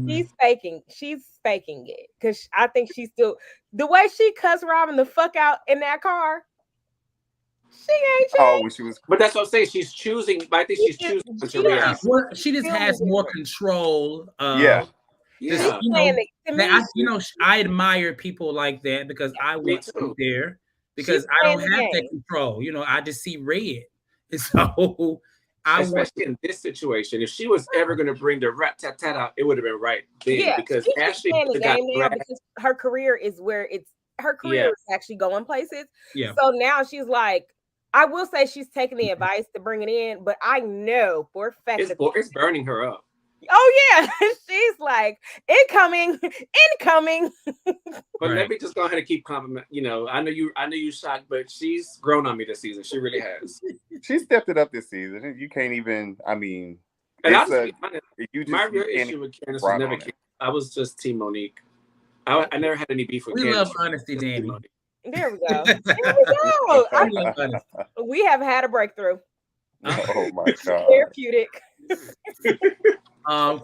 Speaker 4: She's faking it, because I think she's still, the way she cussed Robyn the fuck out in that car. She ain't changed.
Speaker 5: Oh, when she was,
Speaker 3: but that's what I'm saying. She's choosing. I think she's choosing to react.
Speaker 2: She just has more control.
Speaker 3: Yeah.
Speaker 2: I admire people like that, because I went through there, because I don't have that control. I just see red. And so
Speaker 3: especially in this situation, if she was ever going to bring the rat tat tat out, it would have been right then. Yeah, because Ashley got
Speaker 4: because her career is where her career is actually going places. Yeah. So now she's like, I will say she's taking the advice to bring it in, but I know for a fact
Speaker 3: it's burning her up.
Speaker 4: Oh yeah, she's like, incoming.
Speaker 3: But let me just go ahead and keep compliment. I know you shocked, but she's grown on me this season. She really has.
Speaker 5: She stepped it up this season. You can't even. I mean,
Speaker 3: and my real issue with Candace was never. I was just Team Monique. I never had any beef with Candace.
Speaker 2: We love honesty, Danny.
Speaker 4: There we go. There we go. We have had a breakthrough.
Speaker 5: Oh my God.
Speaker 4: Therapeutic.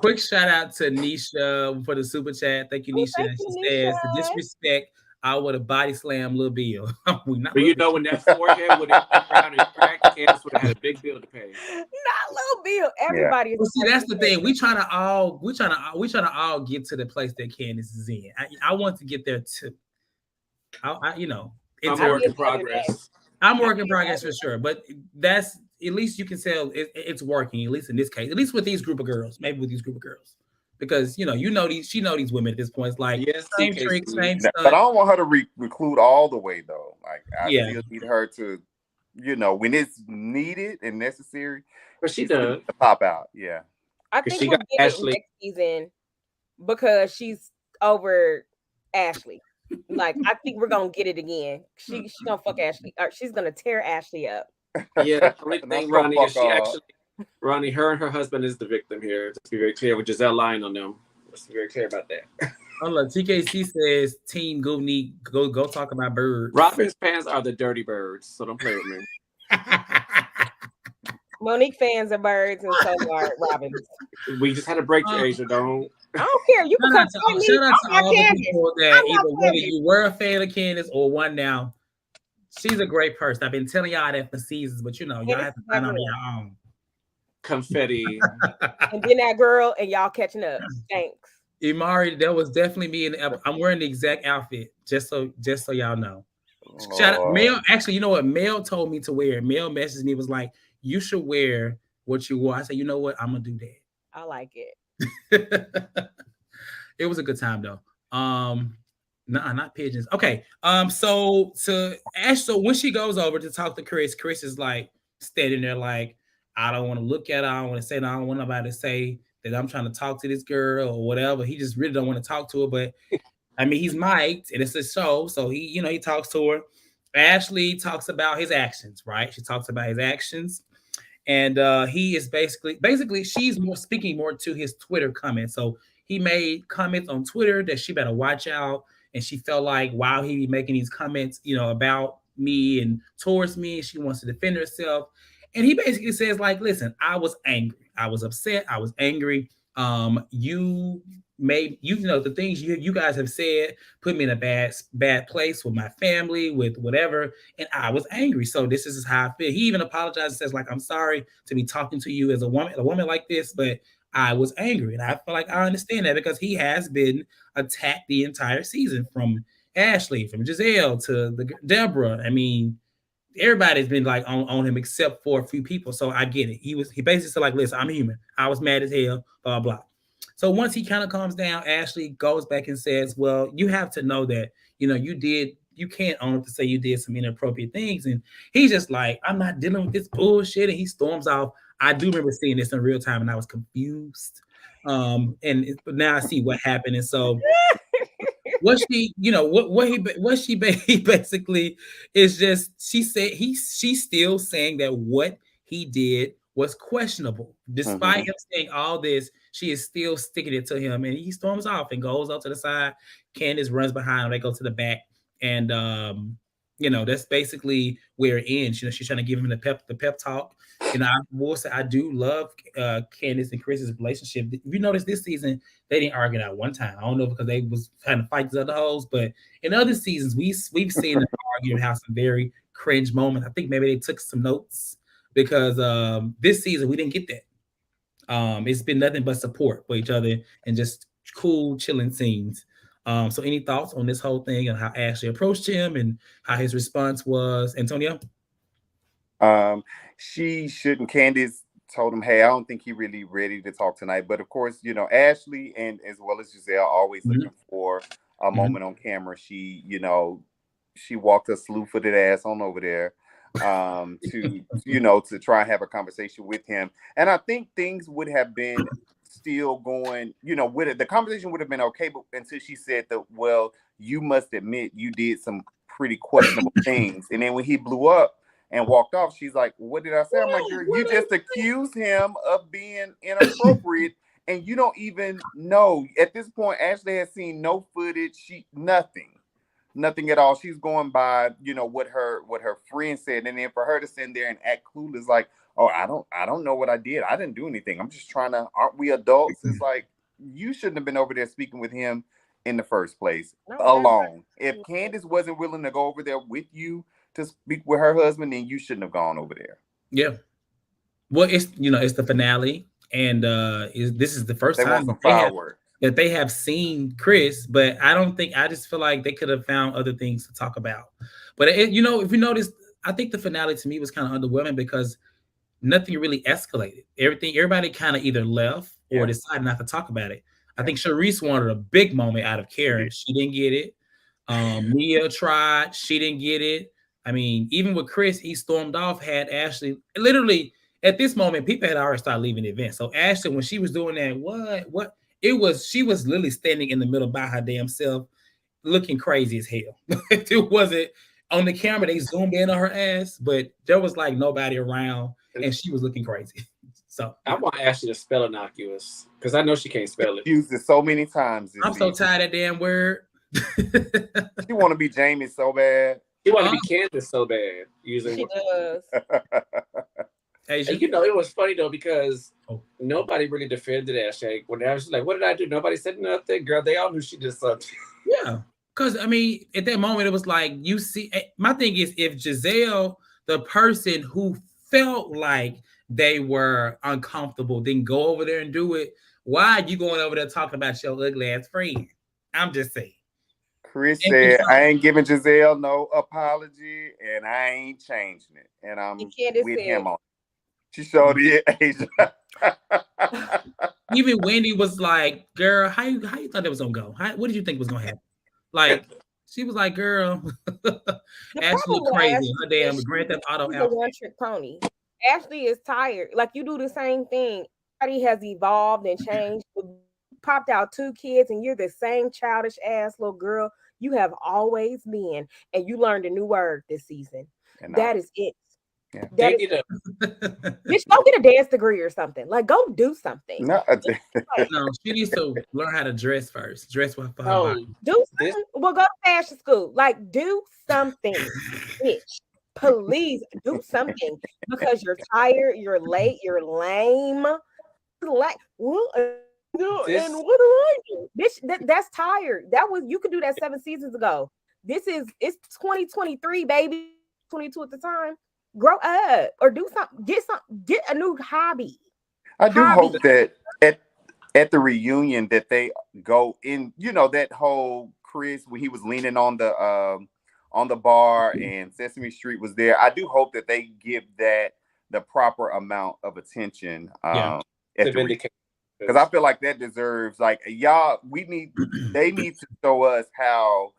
Speaker 2: Quick shout out to Nisha for the super chat. Thank you, Nisha. She says, the disrespect I would have body slammed Lil Bill. Not
Speaker 3: But you know, when that forehead would have been around and cracked, Candace would have had a big bill to pay.
Speaker 4: Not Lil Bill. Everybody is.
Speaker 2: Well, see, that's the thing. We trying to all get to the place that Candace is in. I want to get there too. You know, it's
Speaker 3: I'm
Speaker 2: a
Speaker 3: work in progress.
Speaker 2: I'm working progress for sure, but that's at least you can tell it's working. At least in this case, at least with these group of girls, maybe with these group of girls, because she know these women at this point. It's like same tricks, same stuff.
Speaker 5: But I don't want her to recruit all the way though. Like I still need her to, when it's needed and necessary.
Speaker 3: But she does
Speaker 5: to pop out. Yeah,
Speaker 4: I think we'll get it next season because she's over Ashley. Like I think we're gonna get it again. She gonna fuck Ashley. Or she's gonna tear Ashley up.
Speaker 3: Yeah, the only thing, Ronnie, is Ronnie, her and her husband is the victim here. Let's be very clear with Gizelle lying on them. Let's be very clear about that.
Speaker 2: Oh look, TKC says Team Gooney, go talk about birds.
Speaker 3: Robyn's fans are the dirty birds, so don't play with me.
Speaker 4: Monique fans are birds and so are Robyn's.
Speaker 3: We just had to break you, Asia.
Speaker 4: I don't care. You can come to
Speaker 2: shout out to all the people that either whether you were a fan of Candace or one now. She's a great person. I've been telling y'all that for seasons, but y'all have to find out on your own.
Speaker 3: Confetti.
Speaker 4: And then that girl and y'all catching up. Thanks.
Speaker 2: Imari, that was definitely me. I'm wearing the exact outfit, just so y'all know. Shout out Mel. Actually, you know what? Mel told me to wear. Mel messaged me, was like, "You should wear what you wore." I said, "You know what? I'm gonna do that."
Speaker 4: I like it.
Speaker 2: It was a good time though. Nah, not pigeons. Okay. So to Ash, so when she goes over to talk to Chris is like standing there like, I don't want to look at her. I don't want to say no. I don't want nobody to say that I'm trying to talk to this girl or whatever. He just really don't want to talk to her. But I mean, he's mic'd and it's a show, so he talks to her. Ashley talks about his actions, right? She talks about his actions. And he is basically she's speaking more to his Twitter comments. So he made comments on Twitter that she better watch out. And she felt like while he be making these comments, about me and towards me, she wants to defend herself. And he basically says, like, listen, I was angry. I was upset. I was angry. You made, the things you guys have said put me in a bad place with my family, with whatever. And I was angry. So this is how I feel. He even apologized and says, like, I'm sorry to be talking to you as a woman like this, but I was angry. And I feel like I understand that because he has been attacked the entire season from Ashley, from Gizelle to Deborah. I mean, everybody's been like on him except for a few people. So I get it. He basically said like, listen, I'm human. I was mad as hell, blah, blah. So once he kind of calms down, Ashley goes back and says, well, you have to know that, you can't own up to say you did some inappropriate things. And he's just like, I'm not dealing with this bullshit. And he storms off. I do remember seeing this in real time and I was confused. But now I see what happened. And so what she, what she basically is just, she said she's still saying that what he did was questionable. Despite him saying all this, she is still sticking it to him, and he storms off and goes out to the side. Candace runs behind him. They go to the back, and that's basically where it ends. She's trying to give him the pep talk. I will say I do love Candace and Chris's relationship. If you notice this season, they didn't argue out one time. I don't know because they was trying to fight the other hoes, but in other seasons, we've seen them argue and have some very cringe moments. I think maybe they took some notes because this season we didn't get that. It's been nothing but support for each other and just cool, chilling scenes. So any thoughts on this whole thing and how Ashley approached him and how his response was, Antonio?
Speaker 5: She shouldn't. Candiace told him, hey, I don't think he's really ready to talk tonight. But of course, Ashley and as well as Gizelle always looking for a moment on camera. She, she walked her slew-footed ass on over there to try and have a conversation with him. And I think things would have been still going, with it. The conversation would have been okay, but until she said that, well, you must admit you did some pretty questionable things. And then when he blew up and walked off, she's like, what did I say? I'm like, you just accused him of being inappropriate and you don't even know. At this point, Ashley has seen no footage, nothing at all. She's going by, what her friend said. And then for her to sit there and act clueless, like, oh, I don't know what I did. I didn't do anything. I'm just trying to, aren't we adults? It's like, you shouldn't have been over there speaking with him in the first place
Speaker 4: No,
Speaker 5: alone. If Candace wasn't willing to go over there with you to speak with her husband, then you shouldn't have gone over there.
Speaker 2: Yeah. Well, it's it's the finale, and this is the first
Speaker 5: They
Speaker 2: time
Speaker 5: want some fireworks.
Speaker 2: that they have seen Chris, but I just feel like they could have found other things to talk about. But if you notice, I think the finale to me was kind of underwhelming because nothing really escalated. Everybody kind of either left or decided not to talk about it. I think Charisse wanted a big moment out of Karen. She didn't get it. Mia tried. She didn't get it. I mean, even with Chris, he stormed off, had Ashley. Literally, at this moment, people had already started leaving the event. So Ashley, when she was doing that, she was literally standing in the middle by her damn self, looking crazy as hell. It wasn't on the camera, they zoomed in on her ass, but there was like nobody around, and she was looking crazy. So
Speaker 3: I want Ashley to spell innocuous because I know she can't spell it.
Speaker 5: Used it so many times.
Speaker 2: I'm so tired of that damn word.
Speaker 5: She want to be Jamie so bad.
Speaker 3: She want to be Candace so bad. Using
Speaker 4: she does.
Speaker 2: Hey,
Speaker 3: and it was funny though because nobody really defended Ashley. When I was like, "What did I do?" Nobody said nothing. Girl, they all knew she did something.
Speaker 2: Yeah, because I mean, at that moment, it was like you see. My thing is, if Gizelle, the person who felt like they were uncomfortable, didn't go over there and do it, why are you going over there talking about your ugly ass friend? I'm just saying.
Speaker 5: Chris said, I ain't giving Gizelle no apology, and I ain't changing it. And I'm with him on it. She showed it, Asia.
Speaker 2: Even Wendy was like, girl, how you thought that was going to go? What did you think was going to happen? Like, she was like, girl, Ashley crazy. Her damn Grand Theft Auto
Speaker 4: outfit. A one-trick pony. Ashley is tired. Like, you do the same thing. Everybody has evolved and changed. Popped out 2 kids and you're the same childish ass little girl you have always been, and you learned a new word this season. That is it.
Speaker 5: Yeah.
Speaker 4: Bitch, go get a dance degree or something. Like, go do something.
Speaker 5: No,
Speaker 2: she needs to learn how to dress first. Dress with her
Speaker 4: body. Do something. Well, go to fashion school. Like, do something, bitch. Please do something because you're tired, you're late, you're lame. Like, no, and what do I do? Bitch, that's tired. You could do that 7 seasons ago. It's 2023, baby. 22 at the time. Grow up or do something. Get a new hobby.
Speaker 5: I do hope that at the reunion that they go in, that whole Chris when he was leaning on the bar and Sesame Street was there. I do hope that they give that the proper amount of attention. Because I feel like that deserves, like, y'all, they need to show us how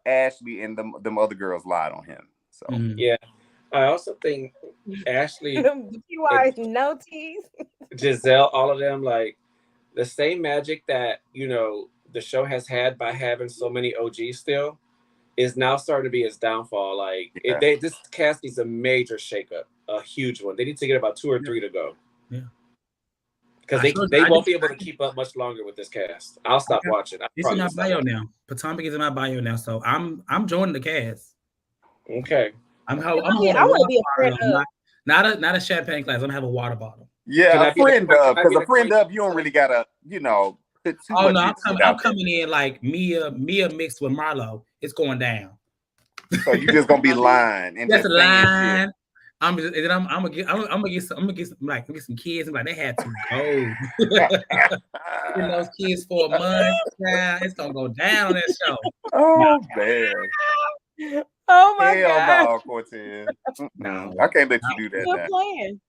Speaker 5: Ashley and them other girls lied on him. So
Speaker 3: yeah, I also think Ashley, Gizelle, all of them, like the same magic that the show has had by having so many OGs still is now starting to be its downfall. Like this cast needs a major shakeup, a huge one. They need to get about 2 or 3 to go.
Speaker 2: Yeah.
Speaker 3: Because they won't be able to keep up much longer with this cast. I'll stop watching.
Speaker 2: It's in my bio now. Potomac is in my bio now, so I'm joining the cast.
Speaker 3: Okay.
Speaker 4: I want to be a friend of.
Speaker 2: Not a champagne glass. I'm gonna have a water bottle.
Speaker 5: Yeah, a friend of, because a friend of you don't really gotta, put too much.
Speaker 2: I'm coming in like Mia mixed with Marlo. It's going down.
Speaker 5: So you just gonna be lying and
Speaker 2: that's a line. I'm gonna get some kids. I'm like, they had to go. Those kids for a month. Yeah, it's gonna go down that show.
Speaker 5: Oh man.
Speaker 4: Oh my God.
Speaker 5: No, Cortez. No, I can't let you do that.
Speaker 4: Good plan.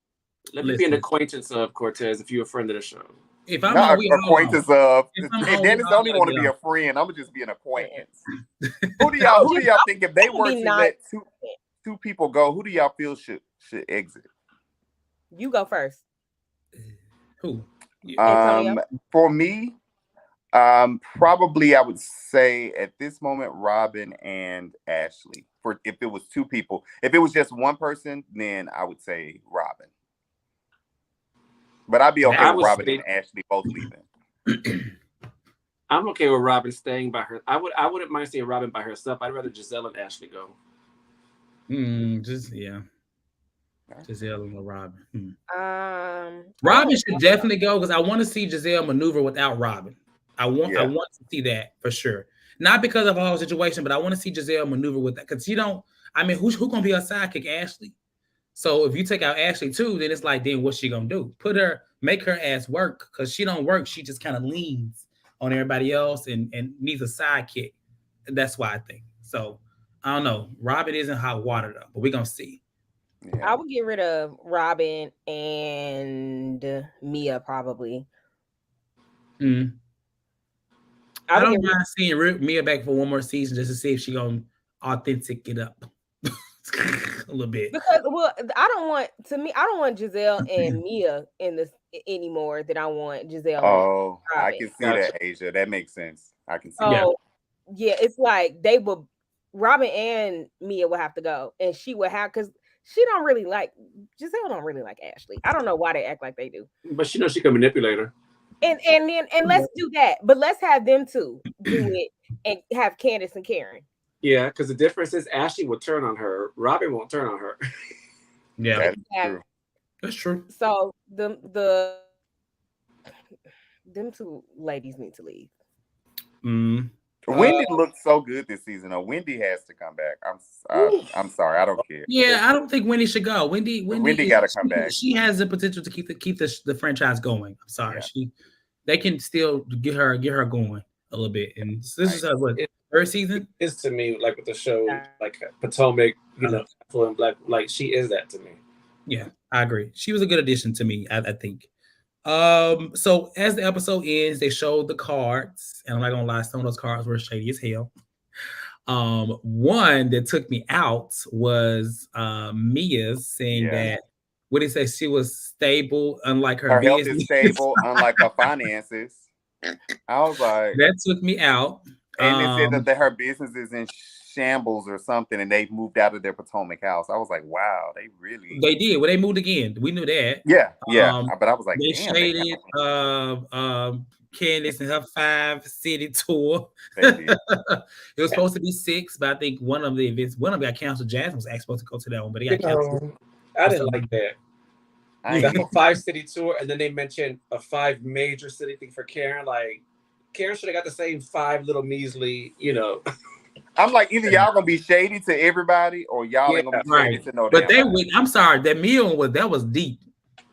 Speaker 3: Let me be an acquaintance of Cortez if you're a friend of the show.
Speaker 5: If I'm not acquaintance of, and Dennis don't even want to be a friend. I'm gonna just be an acquaintance. Who do y'all think if they were to let two people go, who do y'all feel should exit?
Speaker 4: You go first.
Speaker 2: Who?
Speaker 5: For me, probably I would say at this moment Robyn and Ashley. For if it was 2 people, if it was just one person, then I would say Robyn. But I'd be okay with Robyn and Ashley both leaving.
Speaker 3: I'm okay with Robyn staying by her. I wouldn't mind seeing Robyn by herself. I'd rather Gizelle and Ashley go.
Speaker 2: Gizelle and Robyn. Robyn should definitely go because I want to see Gizelle maneuver without Robyn. I want to see that for sure. Not because of the whole situation, but I want to see Gizelle maneuver with that. Because you don't, I mean, who's gonna be her sidekick? Ashley. So if you take out Ashley too, then it's like, then what's she gonna do? Make her ass work, because she don't work. She just kind of leans on everybody else and needs a sidekick. And that's why I think. So I don't know. Robyn isn't hot water though, but we're gonna see.
Speaker 4: I would get rid of Robyn and Mia probably.
Speaker 2: I don't mind seeing Mia back for one more season just to see if she gonna authentic it up a little bit.
Speaker 4: Because I don't want Gizelle and Mia in this anymore than I want Gizelle.
Speaker 5: Oh,
Speaker 4: and
Speaker 5: I can see that, Asia. That makes sense. I can see
Speaker 4: that. Yeah, it's like Robyn and Mia will have to go, and she will have, because Gizelle don't really like Ashley. I don't know why they act like they do.
Speaker 3: But she knows she can manipulate her.
Speaker 4: And let's do that. But let's have them two do it and have Candace and Karen.
Speaker 3: Yeah, because the difference is Ashley will turn on her. Robyn won't turn on her.
Speaker 2: Yeah, that's true.
Speaker 4: So them two ladies need to leave.
Speaker 5: Wendy looked so good this season. Though Wendy has to come back. I'm sorry, I don't care.
Speaker 2: Yeah, I don't think Wendy should go. Wendy
Speaker 5: got to come back.
Speaker 2: She has the potential to keep the franchise going. I'm sorry, they can still get her going a little bit. And this is what third season
Speaker 3: is to me, like with the show, like Potomac, and black, like she is that to me.
Speaker 2: Yeah, I agree. She was a good addition to me, I think. So as the episode ends, they showed the cards, and I'm not gonna lie, some of those cards were shady as hell. One that took me out was Mia's saying that, what did it say? She was stable, unlike her
Speaker 5: health is stable, unlike her finances. I was like,
Speaker 2: that took me out.
Speaker 5: And they said that her business is in shambles or something, and they moved out of their Potomac house. I was like, wow, they
Speaker 2: did. Well, they moved again. We knew that.
Speaker 5: Yeah. But I was like,
Speaker 2: they shaded Candiace and her 5-city tour. It was supposed to be 6, but I think one of the events, got canceled. Jasmine was actually supposed to go to that one, but it got canceled.
Speaker 3: I didn't like that. That's a 5-city tour, and then they mentioned a 5 major city thing for Karen. Like, Karen should have got the same 5 little measly,
Speaker 5: I'm like, either y'all gonna be shady to everybody, or y'all ain't gonna be shady to no.
Speaker 2: But I'm sorry, that meal was deep.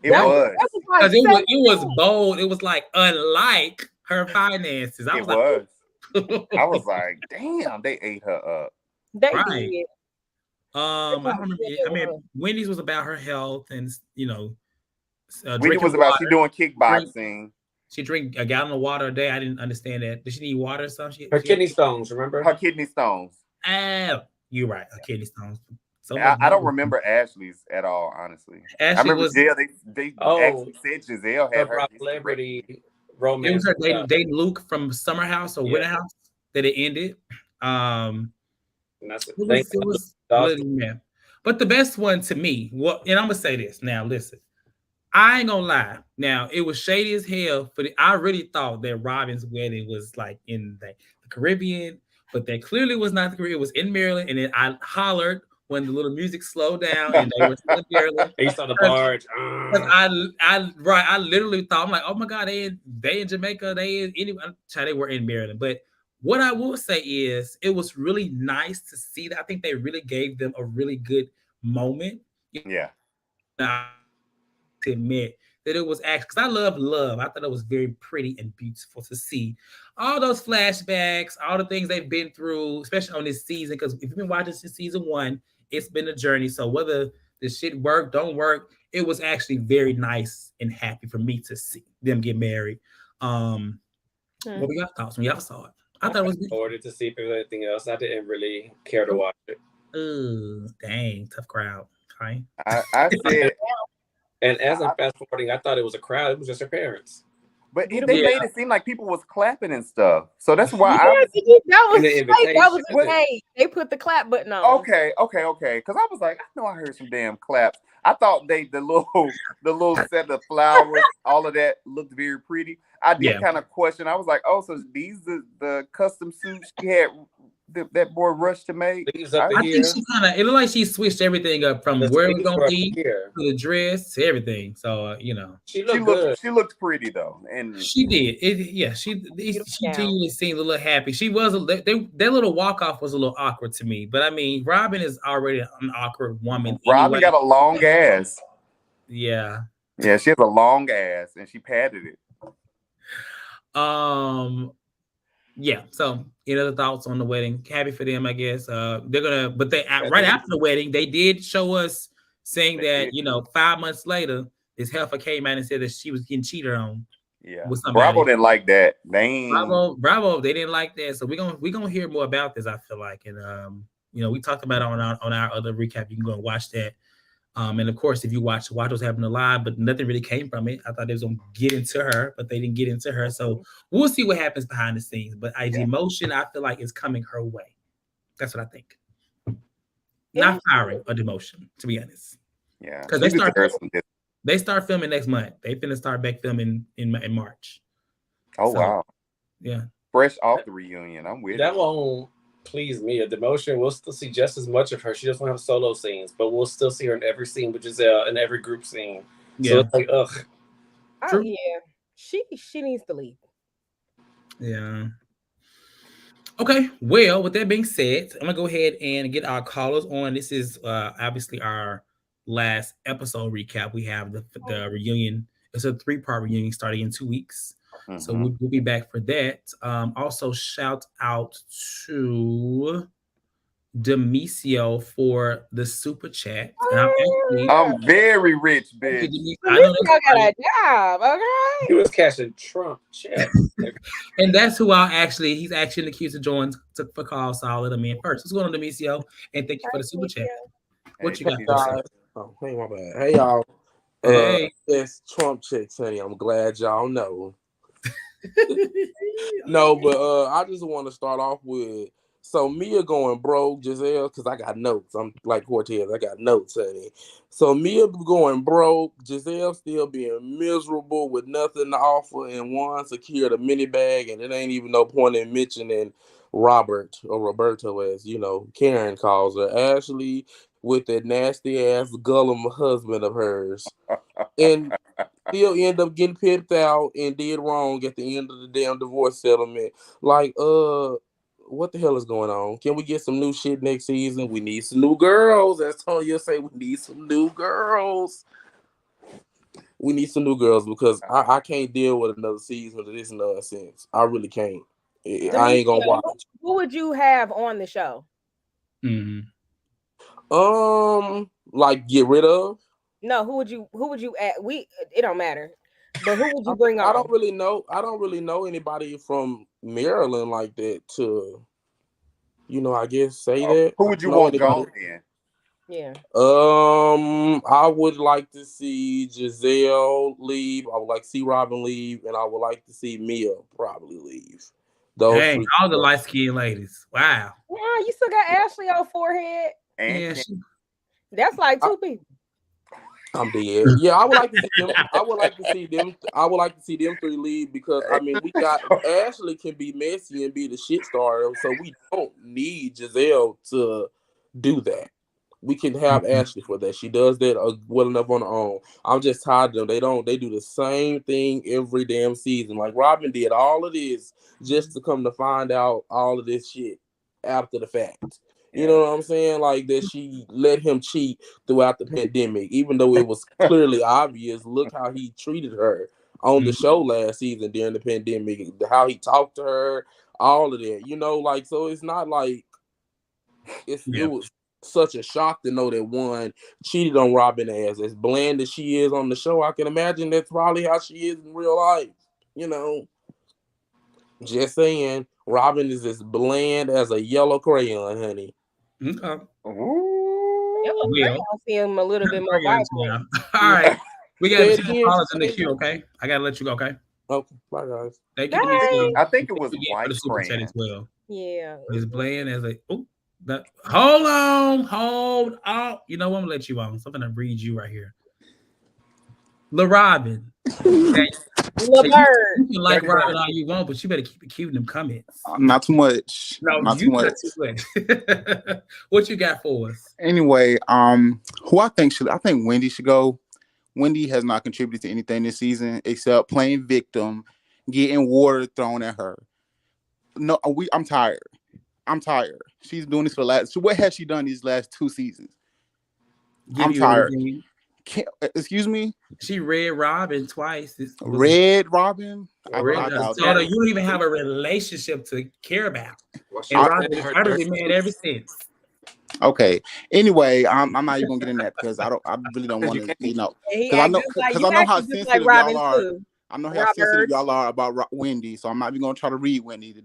Speaker 5: It was
Speaker 2: because it was bold. It was like, unlike her finances. I
Speaker 5: was like, damn, they ate her up.
Speaker 4: They did.
Speaker 2: I remember. I mean, Wendy's was about her health, and
Speaker 5: Wendy was about she doing kickboxing.
Speaker 2: She drink a gallon of water a day. I didn't understand that. Did she need water or something?
Speaker 3: Her kidney stones, remember?
Speaker 5: Her kidney stones.
Speaker 2: Oh, you're right. Her kidney stones.
Speaker 5: So I don't remember Ashley's at all, honestly. I remember Gizelle. They actually said Gizelle had her
Speaker 3: celebrity romance.
Speaker 2: It was her dating Luke from Summer House or Winter House that it ended. It was but the best one to me, and I'm gonna say this now. Listen, I ain't gonna lie. Now, it was shady as hell. I really thought that Robyn's wedding was like in the Caribbean, but that clearly was not the Caribbean. It was in Maryland, and then I hollered when the little music slowed down and they were still in Maryland.
Speaker 3: They saw the barge.
Speaker 2: I literally thought, I'm like, oh my God, they in Jamaica, they were in Maryland. But what I will say is, it was really nice to see that. I think they really gave them a really good moment.
Speaker 5: Yeah.
Speaker 2: To admit that it was actually, because I love. I thought it was very pretty and beautiful to see all those flashbacks, all the things they've been through, especially on this season. Because if you've been watching since season 1, it's been a journey. So whether this shit work, don't work, it was actually very nice and happy for me to see them get married. What were y'all thoughts when y'all saw it? I thought it was
Speaker 3: ordered to see if there was anything else. I didn't really care to watch it.
Speaker 2: Dang, tough crowd. Okay.
Speaker 5: I said.
Speaker 3: And as I'm fast forwarding, I thought it was a crowd. It was just her parents.
Speaker 5: But they made it seem like people was clapping and stuff. So that's why
Speaker 4: that was great. They put the clap button on.
Speaker 5: Okay. Because I was like, I know I heard some damn claps. I thought the little set of flowers, all of that looked very pretty. I did kind of question. I was like, oh, so these the custom suits she had that boy rushed to make.
Speaker 3: Leaves up
Speaker 2: I
Speaker 3: to
Speaker 2: think
Speaker 3: here.
Speaker 2: she kind of, it looked like she switched everything up from
Speaker 3: The
Speaker 2: where it was
Speaker 3: sleeves
Speaker 2: going
Speaker 3: were
Speaker 2: to
Speaker 3: up
Speaker 2: be
Speaker 3: here.
Speaker 2: to the dress to everything. So,
Speaker 3: She looked good.
Speaker 5: She looked pretty though, and
Speaker 2: she did. She genuinely seemed a little happy. She was, that little walk-off was a little awkward to me. But I mean, Robyn is already an awkward woman
Speaker 5: Robyn
Speaker 2: anyway.
Speaker 5: got a long ass.
Speaker 2: Yeah.
Speaker 5: Yeah, she has a long ass, and she padded it.
Speaker 2: Yeah. So, any other thoughts on the wedding? Happy for them, I guess. They're gonna, but they right after the wedding, they did show us saying that 5 months later, this heifer came out and said that she was getting cheated on.
Speaker 5: Yeah,
Speaker 2: with somebody.
Speaker 5: Bravo didn't like that.
Speaker 2: Bravo, they didn't like that. So we're gonna hear more about this. I feel like, and we talked about it on our other recap. You can go and watch that. And of course, if you watch what's happening live, but nothing really came from it. I thought they was gonna get into her, but they didn't get into her. So we'll see what happens behind the scenes. But demotion, I feel like, is coming her way. That's what I think. Not firing, or demotion, to be honest.
Speaker 5: Yeah,
Speaker 2: because they start filming next month. They finna start back filming in March.
Speaker 5: Oh, so, wow.
Speaker 2: Yeah.
Speaker 5: Fresh off the reunion. I'm with
Speaker 3: that won't please me. A demotion, we'll still see just as much of her. She doesn't have solo scenes, but we'll still see her in every scene with Gizelle and every group scene. Yeah. So it's like, ugh.
Speaker 4: Yeah. She needs to leave.
Speaker 2: Yeah. Okay. Well, with that being said, I'm gonna go ahead and get our callers on. This is obviously our last episode recap. We have the reunion. It's a 3-part reunion starting in 2 weeks. Mm-hmm. So we'll be back for that. Also, shout out to Demisio for the super chat. And
Speaker 5: I'm very rich, bitch.
Speaker 4: I know got a job, okay?
Speaker 3: He was cashing Trump checks.
Speaker 2: And that's who he's actually accused of joining for call, so I'll let him in first. What's going on, Demisio? And thank you for the super chat. What you got,
Speaker 1: guys? Oh, hey, my bad. Hey, y'all.
Speaker 2: Hey.
Speaker 1: It's Trump checks, honey. I'm glad y'all know. No, but I just want to start off with, so Mia going broke, Gizelle, because I got notes. I'm like Cortez, I got notes, honey. So Mia going broke, Gizelle still being miserable with nothing to offer, and one secured a mini bag, and it ain't even no point in mentioning Robert or Roberto, as Karen calls her, Ashley with that nasty ass Gullum husband of hers, and still end up getting pimped out and did wrong at the end of the damn divorce settlement. Like, what the hell is going on? Can we get some new shit next season? We need some new girls. That's all you'll say. We need some new girls. We need some new girls because I can't deal with another season of this nonsense. I really can't. I ain't gonna watch.
Speaker 4: Who would you have on the show?
Speaker 2: Mm-hmm.
Speaker 1: Like get rid of?
Speaker 4: No, who would you add? It don't matter. But who would you bring on?
Speaker 1: I don't really know anybody from Maryland like that to, I guess say that.
Speaker 5: Who would you want gone in?
Speaker 4: Yeah.
Speaker 1: I would like to see Gizelle leave. I would like to see Robyn leave, and I would like to see Mia probably leave.
Speaker 2: Dang, all the light-skinned ladies. Wow.
Speaker 4: Yeah, you still got Ashley on forehead.
Speaker 5: And
Speaker 4: that's like 2 people.
Speaker 1: I'm dead. Yeah, I would like to see them. I would like to see them 3 leave because we got Ashley can be messy and be the shit starter, so we don't need Gizelle to do that. We can have Ashley for that. She does that well enough on her own. I'm just tired of them. They do the same thing every damn season. Like Robyn did all of this just to come to find out all of this shit after the fact. You know what I'm saying? Like that she let him cheat throughout the pandemic, even though it was clearly obvious. Look how he treated her on the show last season during the pandemic, how he talked to her, all of that. So it's not like it was such a shock to know that one cheated on Robyn as bland as she is on the show. I can imagine that's probably how she is in real life. Just saying, Robyn is as bland as a yellow crayon, honey.
Speaker 2: Okay.
Speaker 4: Yellow crayon see him a little bit more vibrant.
Speaker 2: All right. We got some callers in the queue, okay? I gotta let you go, okay?
Speaker 1: Okay, bye guys.
Speaker 2: Thank you.
Speaker 5: I think it was white
Speaker 2: crayon as well.
Speaker 4: Yeah.
Speaker 2: It's bland as a hold on. You know what? I'm gonna let you on. So I'm gonna read you right here. LaRobyn.
Speaker 4: LeBird.
Speaker 2: You can like Robyn all you want, but you better keep it cute in them comments.
Speaker 6: Not too much.
Speaker 2: No,
Speaker 6: not
Speaker 2: you
Speaker 6: too much.
Speaker 2: not too much. What you got for us?
Speaker 6: Anyway, who I think Wendy should go. Wendy has not contributed to anything this season except playing victim, getting water thrown at her. No, I'm tired. She's doing this for the last. What has she done these last 2 seasons? I'm tired. Excuse me?
Speaker 2: She read Robyn twice.
Speaker 6: Read Robyn?
Speaker 2: You don't even have a relationship to care about. And Robyn has been mad ever since.
Speaker 6: Okay. Anyway, I'm not even gonna get in that because I really don't want to, because I know how sensitive y'all are. I know how sensitive y'all are about Wendy, so I'm not even gonna try to read Wendy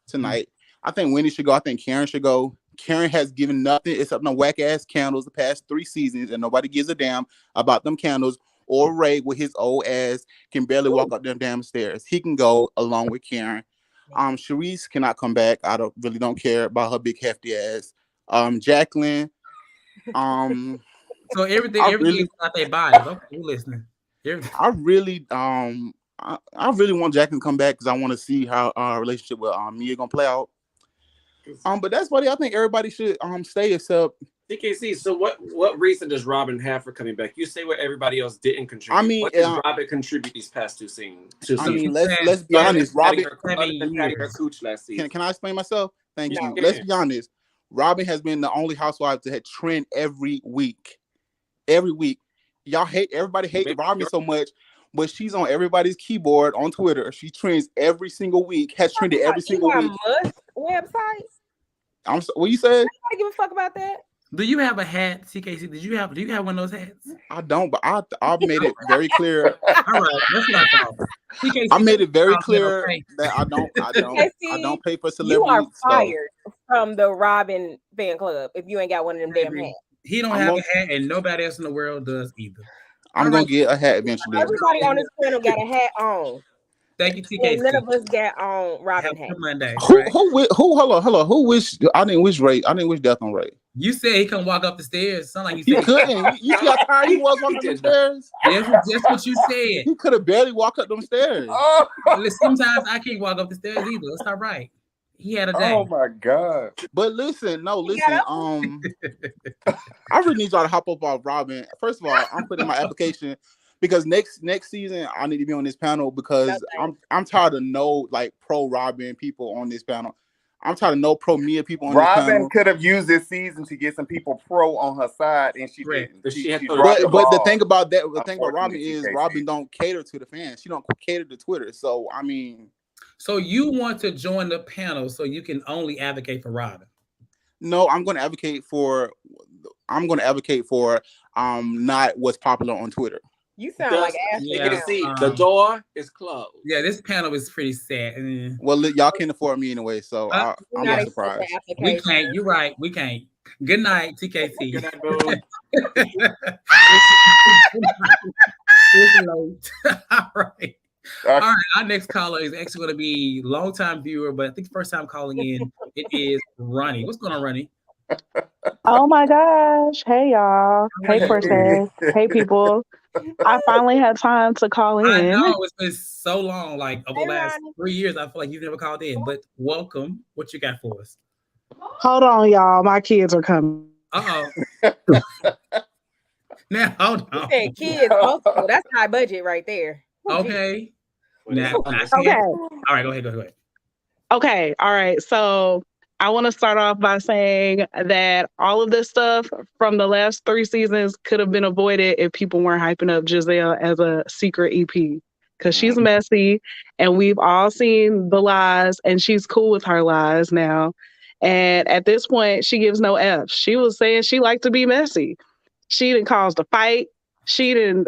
Speaker 6: tonight. I think Wendy should go. I think Karen should go. Karen has given nothing except no whack ass candles the past 3 seasons, and nobody gives a damn about them candles. Or Ray with his old ass can barely walk up them damn stairs. He can go along with Karen. Charisse cannot come back. I really don't care about her big hefty ass. Jacqueline.
Speaker 2: So everything is about their bodies. Okay, you listening?
Speaker 6: I really want Jacqueline to come back because I want to see how our relationship with Mia gonna play out. But that's what I think everybody should stay except
Speaker 3: TKC. So what reason does Robyn have for coming back? You say what everybody else didn't contribute.
Speaker 6: I mean,
Speaker 3: what did Robyn contribute these past 2 seasons?
Speaker 6: I mean, let's be honest. Robyn
Speaker 3: her cooch last season.
Speaker 6: Can I explain myself? Thank you. Let's be honest. Robyn has been the only housewife to trend every week. Every week. Everybody hates Robyn so much, but she's on everybody's keyboard on Twitter. She trends every single week, has trended every single week.
Speaker 4: Website?
Speaker 6: What you said?
Speaker 4: I give a fuck about that.
Speaker 2: Do you have a hat, TKC? Do you have one of those hats?
Speaker 6: I don't, but I made it very clear.
Speaker 2: All right, that's what I thought. TKC,
Speaker 6: I made it very clear that I don't pay for celebrity.
Speaker 4: You are fired from the Robyn fan club if you ain't got one of them damn hats.
Speaker 2: He don't have a hat, and nobody else in the world does either.
Speaker 6: I'm gonna get a hat eventually.
Speaker 4: Everybody on this panel got a hat on.
Speaker 2: Thank you, TKC.
Speaker 4: None of us got on Robyn hat.
Speaker 2: Monday.
Speaker 6: Who? Hold on. Who wish? I didn't wish Ray. I didn't wish death on Ray.
Speaker 2: You said he couldn't walk up the stairs. Sound like you said
Speaker 6: he couldn't. You see how tired he was walking up the stairs?
Speaker 2: That's what you said.
Speaker 6: He could have barely walked up them stairs.
Speaker 2: Sometimes I can't walk up the stairs either. That's not right. He had a day.
Speaker 5: Oh my God.
Speaker 6: But listen. I really need y'all to hop up off Robyn. First of all, I'm putting my application because next season I need to be on this panel because I'm tired of no pro Robyn people on this panel. I'm tired of no pro Mia people on this panel.
Speaker 5: Robyn could have used this season to get some people pro on her side, and she didn't.
Speaker 6: But the thing about Robyn is Robyn don't cater to the fans. She don't cater to Twitter. So I mean.
Speaker 2: So you want to join the panel so you can only advocate for Robyn?
Speaker 6: No, I'm going to advocate for not what's popular on Twitter.
Speaker 4: You sound like ass.
Speaker 3: The door is closed.
Speaker 2: Yeah, this panel is pretty sad.
Speaker 6: Well, y'all can't afford me anyway, so I'm not surprised.
Speaker 2: We can't. You're right. We can't. Good night, TKC. Good night, boo. It's late. All right. All right, our next caller is actually going to be longtime viewer, but I think first time calling in. It is Ronnie. What's going on, Ronnie?
Speaker 7: Oh my gosh. Hey, y'all. Hey, Princess. Hey, people. I finally had time to call in.
Speaker 2: I know. It's been so long. Like, over the last 3 years, I feel like you've never called in. But welcome. What you got for us?
Speaker 7: Hold on, y'all. My kids are coming.
Speaker 2: Uh-oh. Now, hold on.
Speaker 4: You said kids also. That's high budget right there.
Speaker 2: Okay. Now,
Speaker 7: okay.
Speaker 2: All right, go ahead.
Speaker 7: Okay. All right. So I want to start off by saying that all of this stuff from the last 3 seasons could have been avoided if people weren't hyping up Gizelle as a secret EP, because she's messy and we've all seen the lies and she's cool with her lies now. And at this point, she gives no F. She was saying she liked to be messy. She didn't cause the fight. She didn't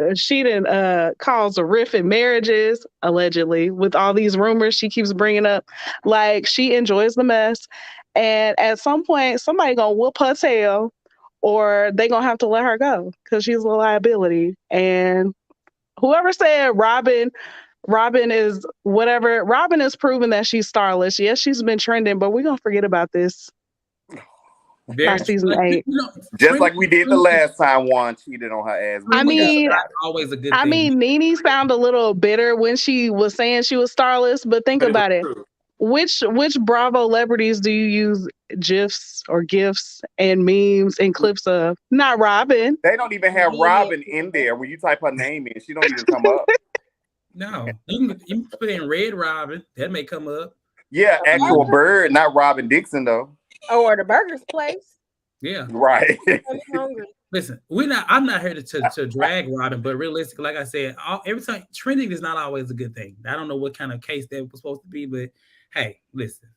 Speaker 7: cause a rift in marriages, allegedly, with all these rumors she keeps bringing up. Like, she enjoys the mess. And at some point, somebody gonna whoop her tail, or they gonna have to let her go because she's a liability. And whoever said Robyn is whatever, Robyn is proven that she's starless. Yes, she's been trending, but we're gonna forget about this. By season 8.
Speaker 5: Just like we did the last time Juan cheated on her ass.
Speaker 7: I mean,
Speaker 2: always a good thing.
Speaker 7: Nene sounded a little bitter when she was saying she was starless, but think about it.
Speaker 3: True.
Speaker 7: Which Bravo celebrities do you use GIFs and memes and clips of? Not Robyn.
Speaker 5: They don't even have Robyn in there. When you type her name in, she don't even come up.
Speaker 2: No, you can put in Red Robyn. That may come up.
Speaker 5: Yeah, actual bird, not Robyn Dixon though.
Speaker 4: Or the Burger's Place.
Speaker 2: Yeah.
Speaker 5: Right.
Speaker 4: I'm hungry.
Speaker 2: Listen, I'm not here to drag Robyn, but realistically, like I said, every time trending is not always a good thing. I don't know what kind of case that was supposed to be, but hey, listen.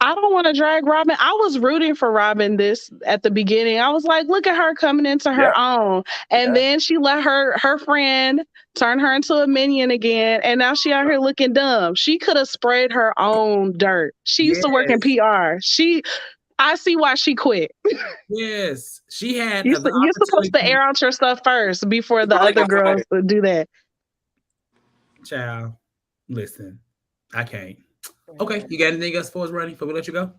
Speaker 7: I don't want to drag Robyn. I was rooting for Robyn at the beginning. I was like, look at her coming into her own. And then she let her friend turn her into a minion again. And now she out here looking dumb. She could have sprayed her own dirt. She used to work in PR. I see why she quit.
Speaker 2: Yes. She had.
Speaker 7: You're supposed to air out your stuff first before the other girls do that.
Speaker 2: Child, listen, I can't. Okay, you got anything else for us, Ronnie, before we let you go?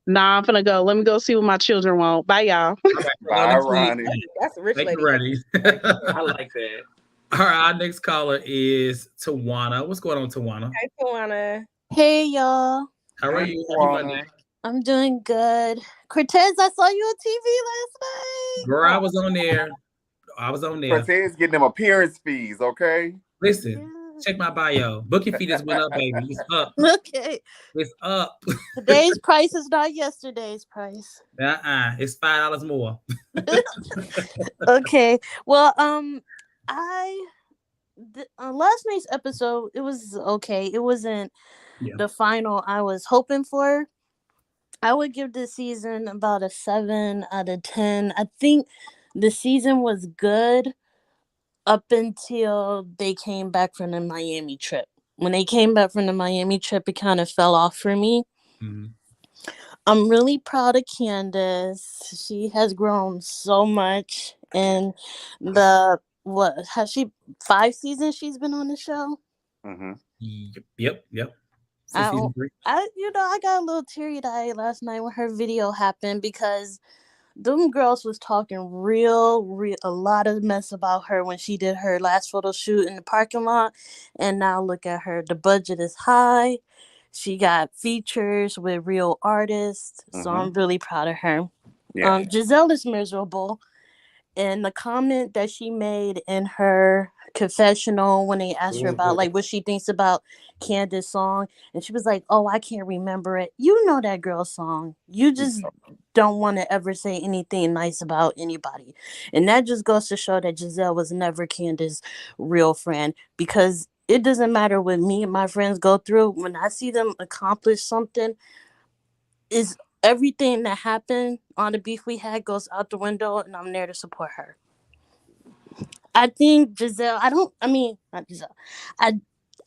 Speaker 7: Nah, I'm gonna go. Let me go see what my children want. Bye, y'all.
Speaker 2: Okay,
Speaker 5: bye, Ronnie.
Speaker 4: That's a rich lady.
Speaker 2: Ronnie.
Speaker 3: I like that.
Speaker 2: All right, our next caller is Tawana. What's going on, Tawana?
Speaker 4: Hey, Tawana.
Speaker 8: Hey, y'all.
Speaker 2: How are you?
Speaker 8: I'm doing good. Cortez, I saw you on TV last night.
Speaker 2: Girl, I was on there.
Speaker 5: Cortez getting them appearance fees, okay?
Speaker 2: Listen. Check my bio. Booking fee just went up, baby. It's up.
Speaker 8: Okay.
Speaker 2: It's up.
Speaker 8: Today's price is not yesterday's price.
Speaker 2: It's $5 more.
Speaker 8: Okay. Well, last night's episode, it was okay. It wasn't the final I was hoping for. I would give this season about a 7 out of 10. I think the season was good up until they came back from the Miami trip. When they came back from the Miami trip, it kind of fell off for me. Mm-hmm. I'm really proud of Candace. She has grown so much. And has she 5 seasons she's been on the show?
Speaker 2: Mm-hmm. Yep.
Speaker 8: I got a little teary-eyed last night when her video happened because them girls was talking a lot of mess about her when she did her last photo shoot in the parking lot. And now look at her. The budget is high. She got features with real artists. Mm-hmm. So I'm really proud of her. Yeah. Gizelle is miserable. And the comment that she made in her confessional when they asked her about like what she thinks about Candace's song, and she was like, "Oh, I can't remember it." You know that girl's song. You just don't want to ever say anything nice about anybody, and that just goes to show that Gizelle was never Candace's real friend. Because it doesn't matter what me and my friends go through. When I see them accomplish something, is everything that happened on the beef we had goes out the window, and I'm there to support her. I think Gizelle, not Gizelle.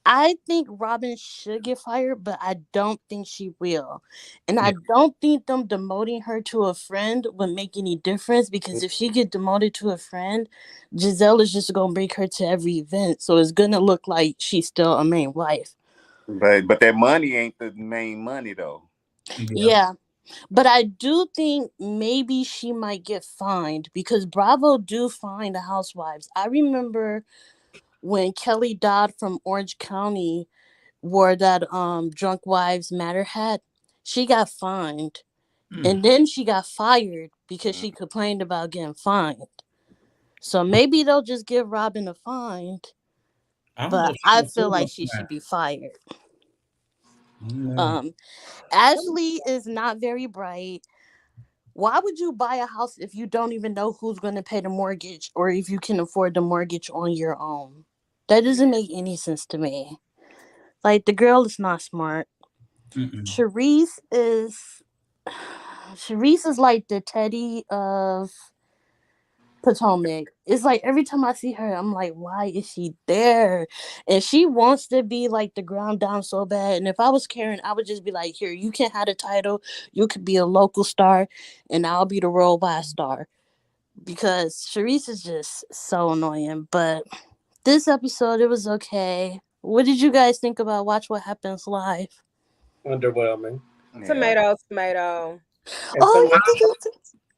Speaker 8: I think Robyn should get fired, but I don't think she will. And I don't think them demoting her to a friend would make any difference, because if she get demoted to a friend, Gizelle is just going to bring her to every event. So it's going to look like she's still a main wife.
Speaker 5: But that money ain't the main money, though.
Speaker 8: Yeah. But I do think maybe she might get fined, because Bravo do fine the housewives. I remember when Kelly Dodd from Orange County wore that Drunk Wives Matter hat, she got fined. And then she got fired because she complained about getting fined. So maybe they'll just give Robyn a fine. But I feel like she should be fired. Ashley is not very bright. Why would you buy a house if you don't even know who's going to pay the mortgage, or if you can afford the mortgage on your own? That doesn't make any sense to me. Like, the girl is not smart. Charrise is like the Teddy of Potomac. It's like every time I see her, I'm like, why is she there? And she wants to be like the ground down so bad. And if I was Karen, I would just be like, here, you can't have the title. You could be a local star, and I'll be the worldwide star. Because Charisse is just so annoying. But this episode, it was okay. What did you guys think about Watch What Happens Live?
Speaker 3: Underwhelming.
Speaker 4: Tomato.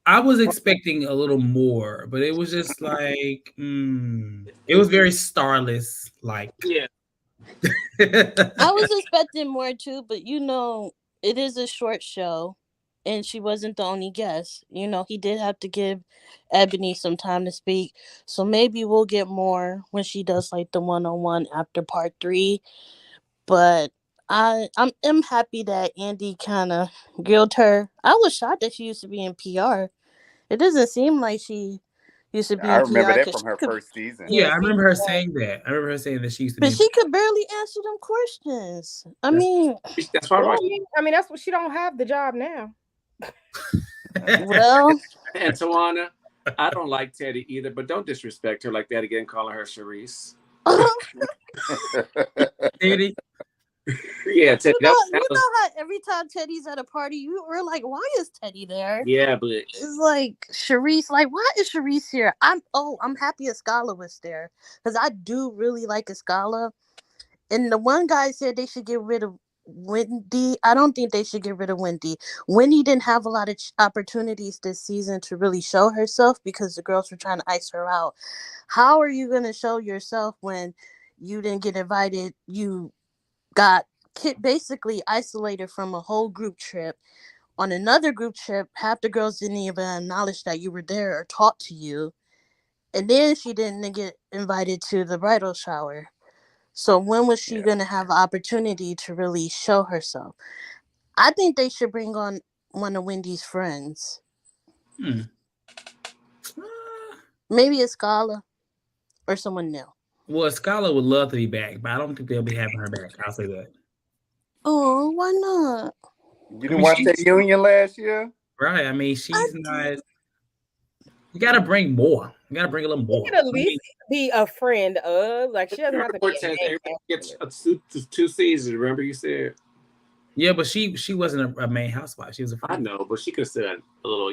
Speaker 2: I was expecting a little more, but it was just like it was very starless. Like,
Speaker 3: yeah,
Speaker 8: I was expecting more too, but it is a short show, and she wasn't the only guest. He did have to give Ebony some time to speak, so maybe we'll get more when she does like the one-on-one after part 3. But I'm happy that Andy kind of grilled her. I was shocked that she used to be in PR. It doesn't seem like she used to be
Speaker 5: I
Speaker 8: in
Speaker 5: remember
Speaker 8: PR
Speaker 5: that from her first season.
Speaker 2: Yeah, I remember her saying that. I remember her saying that she used to be.
Speaker 8: But she could barely answer them questions. I mean,
Speaker 3: that's why.
Speaker 4: That's what she don't have the job now.
Speaker 8: Well,
Speaker 3: and Tawana, I don't like Teddy either, but don't disrespect her like that again, calling her Charisse.
Speaker 2: Teddy.
Speaker 3: Yeah, Teddy.
Speaker 8: You know how every time Teddy's at a party, you were like, "Why is Teddy there?"
Speaker 3: Yeah, but
Speaker 8: it's like Charisse. Like, why is Charisse here? I'm happy Escala was there because I do really like Escala. And the one guy said they should get rid of Wendy. I don't think they should get rid of Wendy. Wendy didn't have a lot of opportunities this season to really show herself because the girls were trying to ice her out. How are you going to show yourself when you didn't get invited? You got basically isolated from a whole group trip. On another group trip, half the girls didn't even acknowledge that you were there or talk to you. And then she didn't get invited to the bridal shower. So when was she going to have an opportunity to really show herself? I think they should bring on one of Wendy's friends. Maybe Escala or someone new.
Speaker 2: Well, Escala would love to be back, but I don't think they'll be having her back. I'll say that.
Speaker 8: Oh, why not?
Speaker 5: You didn't watch that Union last year?
Speaker 2: Right. I mean, she's not... You got to bring more. You got to bring a little more.
Speaker 4: You can at least be a friend of. Like, she doesn't have to be
Speaker 3: everybody gets 2 seasons, remember you said?
Speaker 2: Yeah, but she wasn't a main housewife. She was a friend.
Speaker 3: I know, but she could have said a little,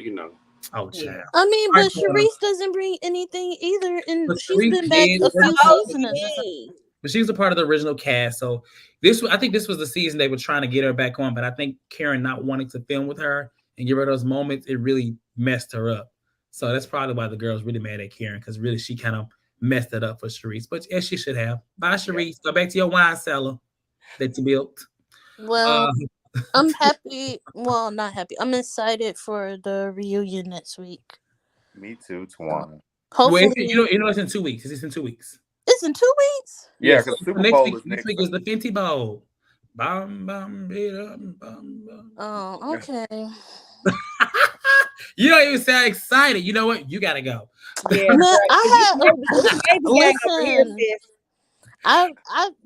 Speaker 2: Oh, child.
Speaker 8: I mean, but Charisse doesn't bring anything either, and she's been back a few seasons.
Speaker 2: But she was a part of the original cast, so I think this was the season they were trying to get her back on. But I think Karen not wanting to film with her and give her those moments, it really messed her up. So that's probably why the girls really mad at Karen, because really she kind of messed it up for Charisse. But yes, she should have. Bye, Charisse. Go back to your wine cellar that you built.
Speaker 8: Well, I'm happy. Well, not happy. I'm excited for the reunion next week.
Speaker 5: Me too, Tawana.
Speaker 2: Hopefully, you know it's in 2 weeks. It's in 2 weeks.
Speaker 8: It's in 2 weeks?
Speaker 5: Yeah, because Super Bowl is
Speaker 2: next week is the Fenty Bowl. Bum, bum, bum, bum.
Speaker 8: Oh, okay.
Speaker 2: You don't even sound excited. You know what? You gotta go.
Speaker 8: Yeah, listen. I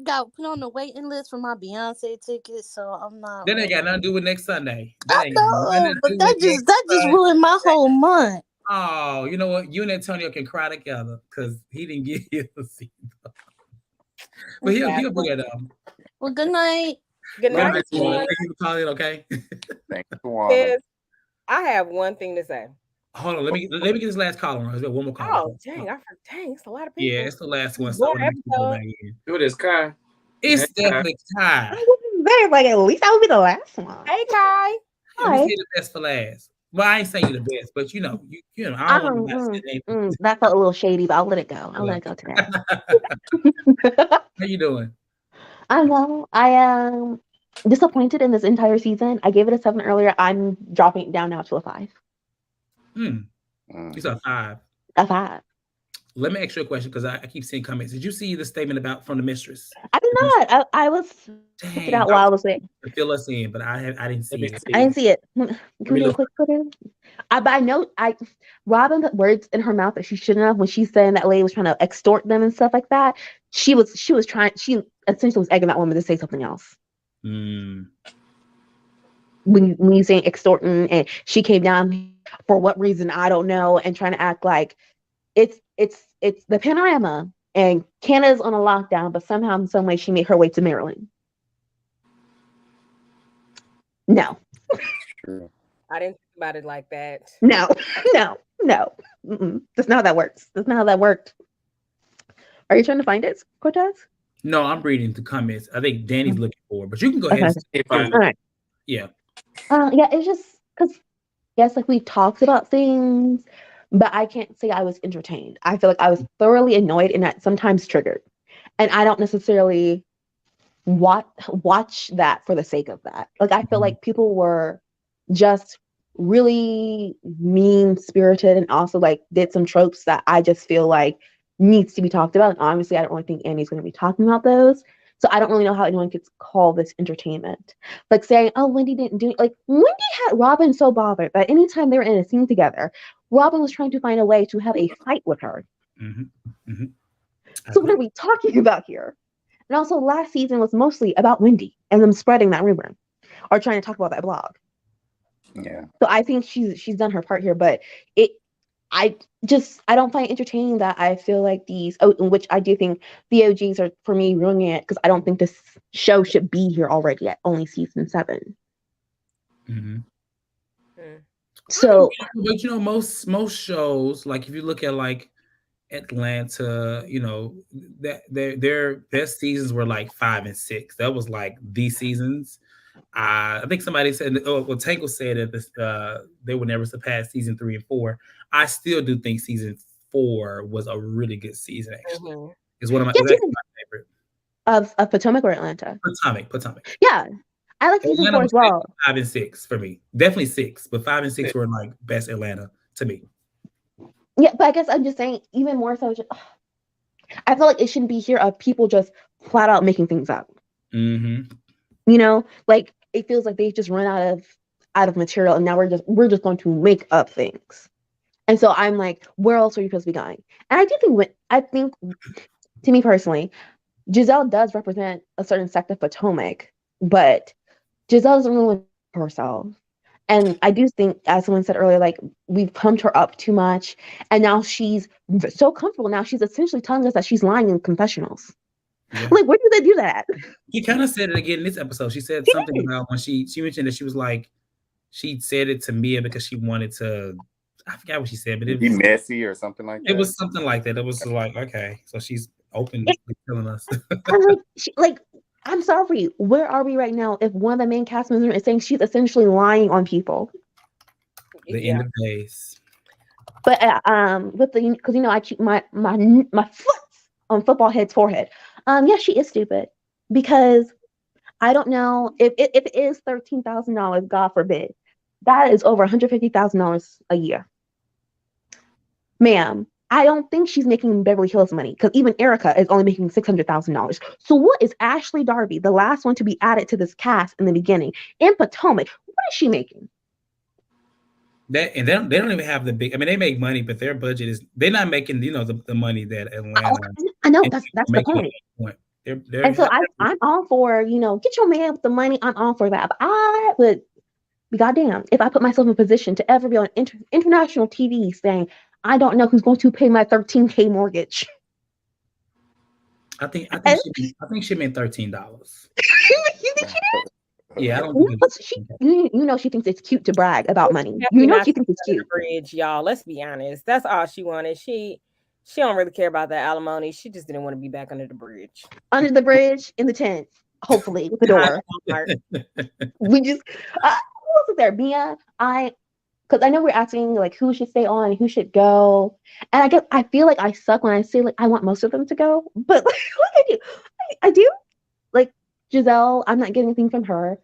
Speaker 8: got put on the waiting list for my Beyonce ticket, so I'm not.
Speaker 2: Then they got nothing to do with next Sunday.
Speaker 8: I know, but that just ruined my whole month.
Speaker 2: Oh, you know what? You and Antonio can cry together because he didn't get you a seat. But he'll bring it up.
Speaker 8: Well, good night.
Speaker 4: Good night.
Speaker 2: Thank you for calling. Okay.
Speaker 5: Thank you.
Speaker 4: I have one thing to say.
Speaker 2: Hold on, let me get this last call on. There's one more call.
Speaker 4: Oh, dang, it's a lot of people.
Speaker 2: Yeah, it's the last one. So
Speaker 3: who it is, Kai?
Speaker 2: It's definitely Kai.
Speaker 9: Like, at least I would be the last one.
Speaker 4: Hey, Kai.
Speaker 2: Hi. Say the best for last. Well, I ain't saying you the best, but you know, I don't
Speaker 9: that felt a little shady, but I'll let it go. I'll let it go today.
Speaker 2: How you doing?
Speaker 9: I'm well. I am disappointed in this entire season. I gave it a 7 earlier. I'm dropping it down now to a 5.
Speaker 2: You saw 5.
Speaker 9: A 5.
Speaker 2: Let me ask you a question because I keep seeing comments. Did you see the statement from the mistress?
Speaker 9: I did not. I was checking it out while I was there.
Speaker 2: Fill us in, but I didn't see it.
Speaker 9: I didn't see it. Can we do a quick Twitter? But I know Robyn put words in her mouth that she shouldn't have when she's saying that lady was trying to extort them and stuff like that. She essentially was egging that woman to say something else. When you saying extorting, and she came down for what reason I don't know, and trying to act like it's the panorama and Canada's on a lockdown, but somehow in some way she made her way to Maryland. No.
Speaker 4: I didn't think about it like that.
Speaker 9: No. That's not how that works. That's not how that worked. Are you trying to find it, Cortez?
Speaker 2: No, I'm reading the comments. I think Danny's looking for it, but you can go ahead and
Speaker 9: all right.
Speaker 2: Yeah.
Speaker 9: Yeah, it's just because yes, like we talked about things, but I can't say I was entertained. I feel like I was thoroughly annoyed and that sometimes triggered. And I don't necessarily watch that for the sake of that. Like I feel like people were just really mean spirited and also like did some tropes that I just feel like needs to be talked about. And obviously I don't really think Andy's going to be talking about those. So I don't really know how anyone could call this entertainment. Like saying, oh, Wendy didn't do it. Like Wendy had Robyn so bothered that anytime they were in a scene together, Robyn was trying to find a way to have a fight with her. So what are we talking about here? And also last season was mostly about Wendy and them spreading that rumor or trying to talk about that blog.
Speaker 5: Yeah.
Speaker 9: So I think she's done her part here, but I don't find it entertaining that I feel like which I do think the OGs are for me ruining it because I don't think this show should be here already at only season 7. So,
Speaker 2: but you know, most shows, like if you look at like Atlanta, you know, that their best seasons were like 5 and 6. That was like the seasons. I think somebody said, Tangle said that they would never surpass season 3 and 4. I still do think season 4 was a really good season. Actually, it's one of my favorite.
Speaker 9: Of Potomac or Atlanta?
Speaker 2: Potomac.
Speaker 9: Yeah, I like season 4 as well.
Speaker 2: 5 and 6 for me, definitely 6, but 5 and 6 were like best Atlanta to me.
Speaker 9: Yeah, but I guess I'm just saying, even more so, I feel like it shouldn't be here of people just flat out making things up. You know, like it feels like they just run out of material, and now we're just going to make up things. And so I'm like, where else are you supposed to be going? And I think to me personally, Gizelle does represent a certain sect of Potomac, but Gizelle doesn't really want herself. And I do think, as someone said earlier, like we've pumped her up too much, and now she's so comfortable. Now she's essentially telling us that she's lying in confessionals. Yeah. Like, where do they do that?
Speaker 2: He kind of said it again in this episode. She said something about when she mentioned that she was like, she said it to Mia because she wanted to. I forgot what she said, but it was
Speaker 5: messy or something like that.
Speaker 2: It was something like that. It was like, okay, so she's openly telling us.
Speaker 9: I'm sorry. Where are we right now? If one of the main cast members is saying she's essentially lying on people,
Speaker 2: the end of days.
Speaker 9: But with the because I keep my foot on football head's forehead. Yeah, she is stupid because I don't know if it is $13,000. God forbid, that is over $150,000 a year, ma'am. I don't think she's making Beverly Hills money because even Erica is only making $600,000. So what is Ashley Darby, the last one to be added to this cast in the beginning, in Potomac? What is she making?
Speaker 2: They don't even have the big. I mean, they make money, but their budget is they're not making the money that Atlanta.
Speaker 9: I know that's the point. And so I'm all for get your man with the money. I'm all for that. But I would be goddamn if I put myself in a position to ever be on international TV saying, I don't know who's going to pay my $13K mortgage.
Speaker 2: I think she meant $13.
Speaker 9: You think she did?
Speaker 2: Yeah, I don't.
Speaker 9: She thinks it's cute to brag about money. She thinks it's cute.
Speaker 4: Bridge, y'all. Let's be honest. That's all she wanted. She don't really care about that alimony. She just didn't want to be back under the bridge.
Speaker 9: Under the bridge in the tent, hopefully with the door. We just who else is there? Mia, because I know we're asking like who should stay on and who should go, and I feel like I suck when I say like I want most of them to go, but like I do. Like Gizelle, I'm not getting anything from her.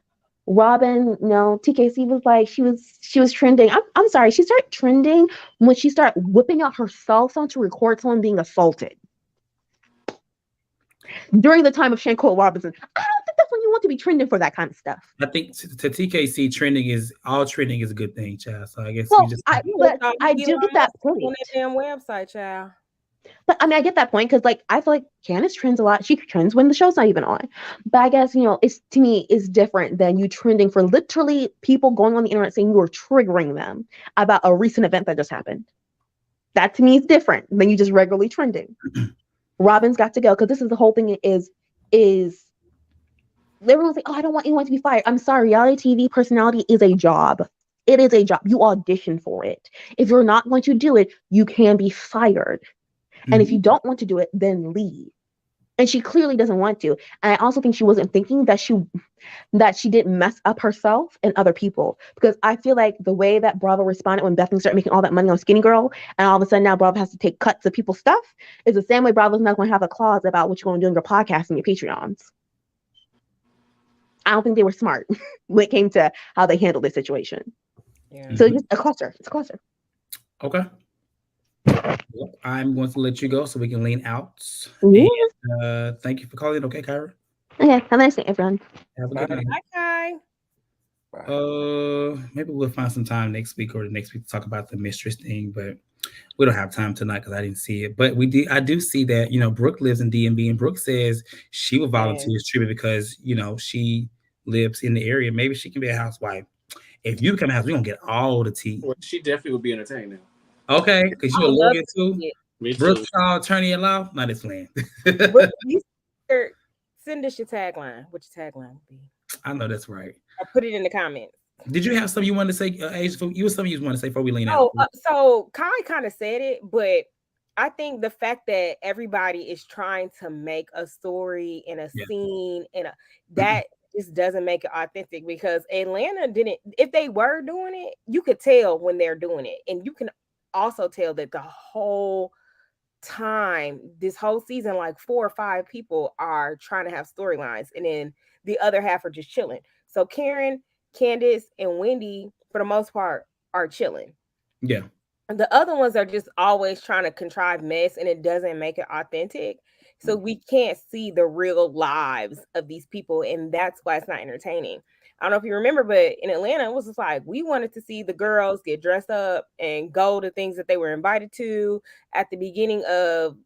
Speaker 9: Robyn, no. TKC was like she was trending. I'm sorry, she started trending when she started whipping out her cell phone to record someone being assaulted during the time of Shanquelle Robinson. I don't think that's when you want to be trending for that kind of stuff.
Speaker 2: I think to TKC, trending is a good thing, child. So I guess
Speaker 9: I do get that point.
Speaker 4: On that damn website, child.
Speaker 9: But I mean, I get that point because like I feel like Candace trends a lot. She trends when the show's not even on. But I guess it's to me is different than you trending for literally people going on the internet saying you are triggering them about a recent event that just happened. That to me is different than you just regularly trending. Robyn's got to go because this is the whole thing is everyone's like, oh, I don't want anyone to be fired. I'm sorry, reality TV personality is a job. It is a job. You audition for it. If you're not going to do it, you can be fired. And if you don't want to do it, then leave. And she clearly doesn't want to. And I also think she wasn't thinking that she didn't mess up herself and other people. Because I feel like the way that Bravo responded when Bethany started making all that money on Skinny Girl, and all of a sudden now Bravo has to take cuts of people's stuff, is the same way Bravo's not going to have a clause about what you're going to do in your podcast and your Patreons. I don't think they were smart when it came to how they handled this situation. Yeah. So it's just a cluster. It's a cluster.
Speaker 2: Okay. I'm going to let you go so we can lean out.
Speaker 9: Yeah.
Speaker 2: And, thank you for calling. Okay, Kyra.
Speaker 9: Okay. Have a nice day, everyone.
Speaker 2: Have a good night.
Speaker 4: Bye.
Speaker 2: Maybe we'll find some time next week or the next week to talk about the mistress thing, but we don't have time tonight because I didn't see it. But I do see that, Brooke lives in DMV, and Brooke says she will volunteer as treatment because, she lives in the area. Maybe she can be a housewife. If you become a house, we're gonna get all the tea.
Speaker 3: Well, she definitely will be entertaining.
Speaker 2: Okay, because you're a lawyer too. Brooke Shaw, attorney at law. Not this land.
Speaker 4: Send us your tagline. What your tagline would be?
Speaker 2: I know that's right.
Speaker 4: Or put it in the comments.
Speaker 2: Did you have something you wanted to say? You was something you wanted to say before we lean out.
Speaker 4: So Kai kind of said it, but I think the fact that everybody is trying to make a story and a scene and that just doesn't make it authentic, because Atlanta didn't. If they were doing it, you could tell when they're doing it, and you can also tell that the whole time, this whole season, like 4 or 5 people are trying to have storylines, and then the other half are just chilling. So Karen, Candiace, and Wendy, for the most part, are chilling.
Speaker 2: Yeah.
Speaker 4: The other ones are just always trying to contrive mess, and it doesn't make it authentic. So we can't see the real lives of these people, and that's why it's not entertaining. I don't know if you remember, but in Atlanta, it was just like we wanted to see the girls get dressed up and go to things that they were invited to. At the beginning of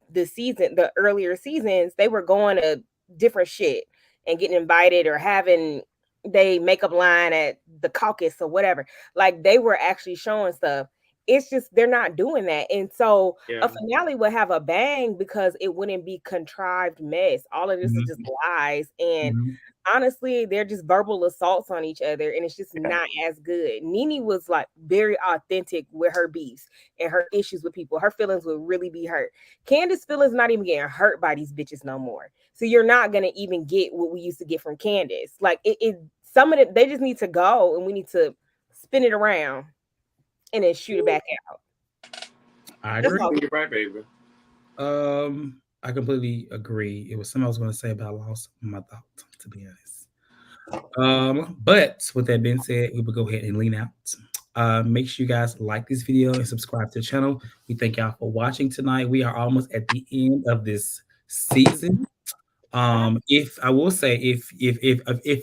Speaker 4: the season, the earlier seasons, they were going to different shit and getting invited or having they makeup line at the caucus or whatever. Like they were actually showing stuff. It's just they're not doing that. And so a finale would have a bang because it wouldn't be contrived mess. All of this is just lies. And honestly, they're just verbal assaults on each other. And it's just not as good. Nene was like very authentic with her beefs and her issues with people. Her feelings would really be hurt. Candace's feelings not even getting hurt by these bitches no more. So you're not going to even get what we used to get from Candace. Like some of it, they just need to go and we need to spin it around and then shoot it back out.
Speaker 2: I agree.
Speaker 3: You're right, baby.
Speaker 2: I completely agree. It was something I was going to say, but I lost my thought, to be honest. But with that being said, we will go ahead and lean out. Make sure you guys like this video and subscribe to the channel. We thank y'all for watching tonight. We are almost at the end of this season. If I will say, if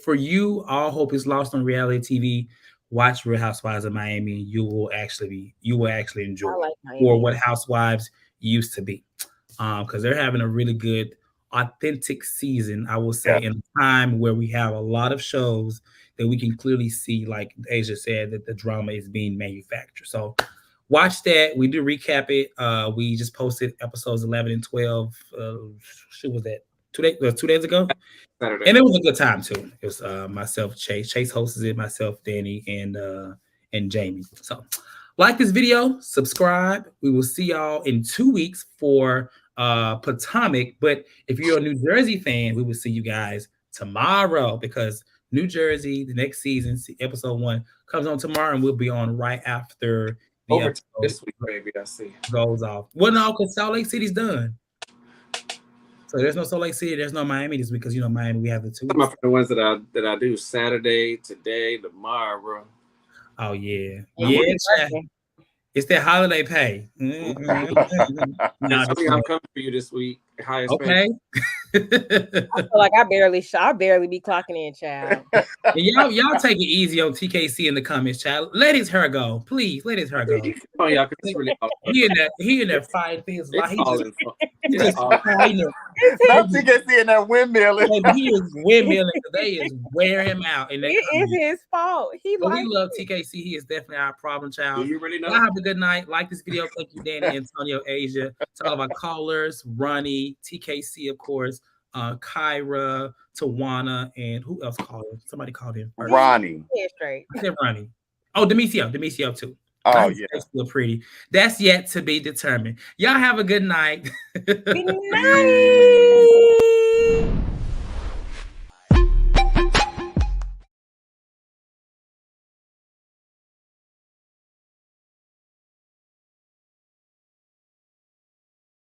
Speaker 2: for you all hope is lost on reality TV, watch Real Housewives of Miami. You will actually enjoy or what Housewives used to be, because they're having a really good, authentic season. I will say in a time where we have a lot of shows that we can clearly see, like Asia said, that the drama is being manufactured. So watch that. We do recap it. We just posted episodes 11 and 12. What was that? 2 days ago, Saturday. And it was a good time too. It was myself, Chase hosts it, myself, Danny, and Jamie. So like this video, subscribe. We will see y'all in 2 weeks for Potomac. But if you're a New Jersey fan, we will see you guys tomorrow, because New Jersey, the next season, episode 1 comes on tomorrow, and we'll be on right after the
Speaker 3: over
Speaker 2: episode
Speaker 3: this week, baby. I see
Speaker 2: goes off. Well, no, because Salt Lake City's done. So there's no Salt Lake City, there's no Miami this week, because Miami we have the 2 weeks.
Speaker 3: The ones that I do Saturday, today, tomorrow.
Speaker 2: Oh yeah, it's that holiday pay.
Speaker 3: I'm coming for you this week. Highest
Speaker 2: okay.
Speaker 4: I feel like I barely be clocking in, child.
Speaker 2: y'all take it easy on TKC in the comments, child. Let his hair go, please. Let his hair go.
Speaker 3: Oh yeah, because it's really
Speaker 2: he in there fighting things. Like
Speaker 5: TKC in that windmill.
Speaker 2: He is windmilling. They is wear him out.
Speaker 4: It is his fault.
Speaker 2: We love TKC. He is definitely our problem child.
Speaker 3: Do you really know?
Speaker 2: Y'all have a good night. Like this video. Thank you, Danny, Antonio, Asia. To all of our callers, Ronnie, TKC, of course. Kyra, Tawana, and who else called him? Somebody called him.
Speaker 5: Ronnie.
Speaker 4: Yeah, straight.
Speaker 2: I said Ronnie. Oh, Demisio too.
Speaker 5: Oh yeah,
Speaker 2: look pretty. That's yet to be determined. Y'all have a good night.
Speaker 4: Good night.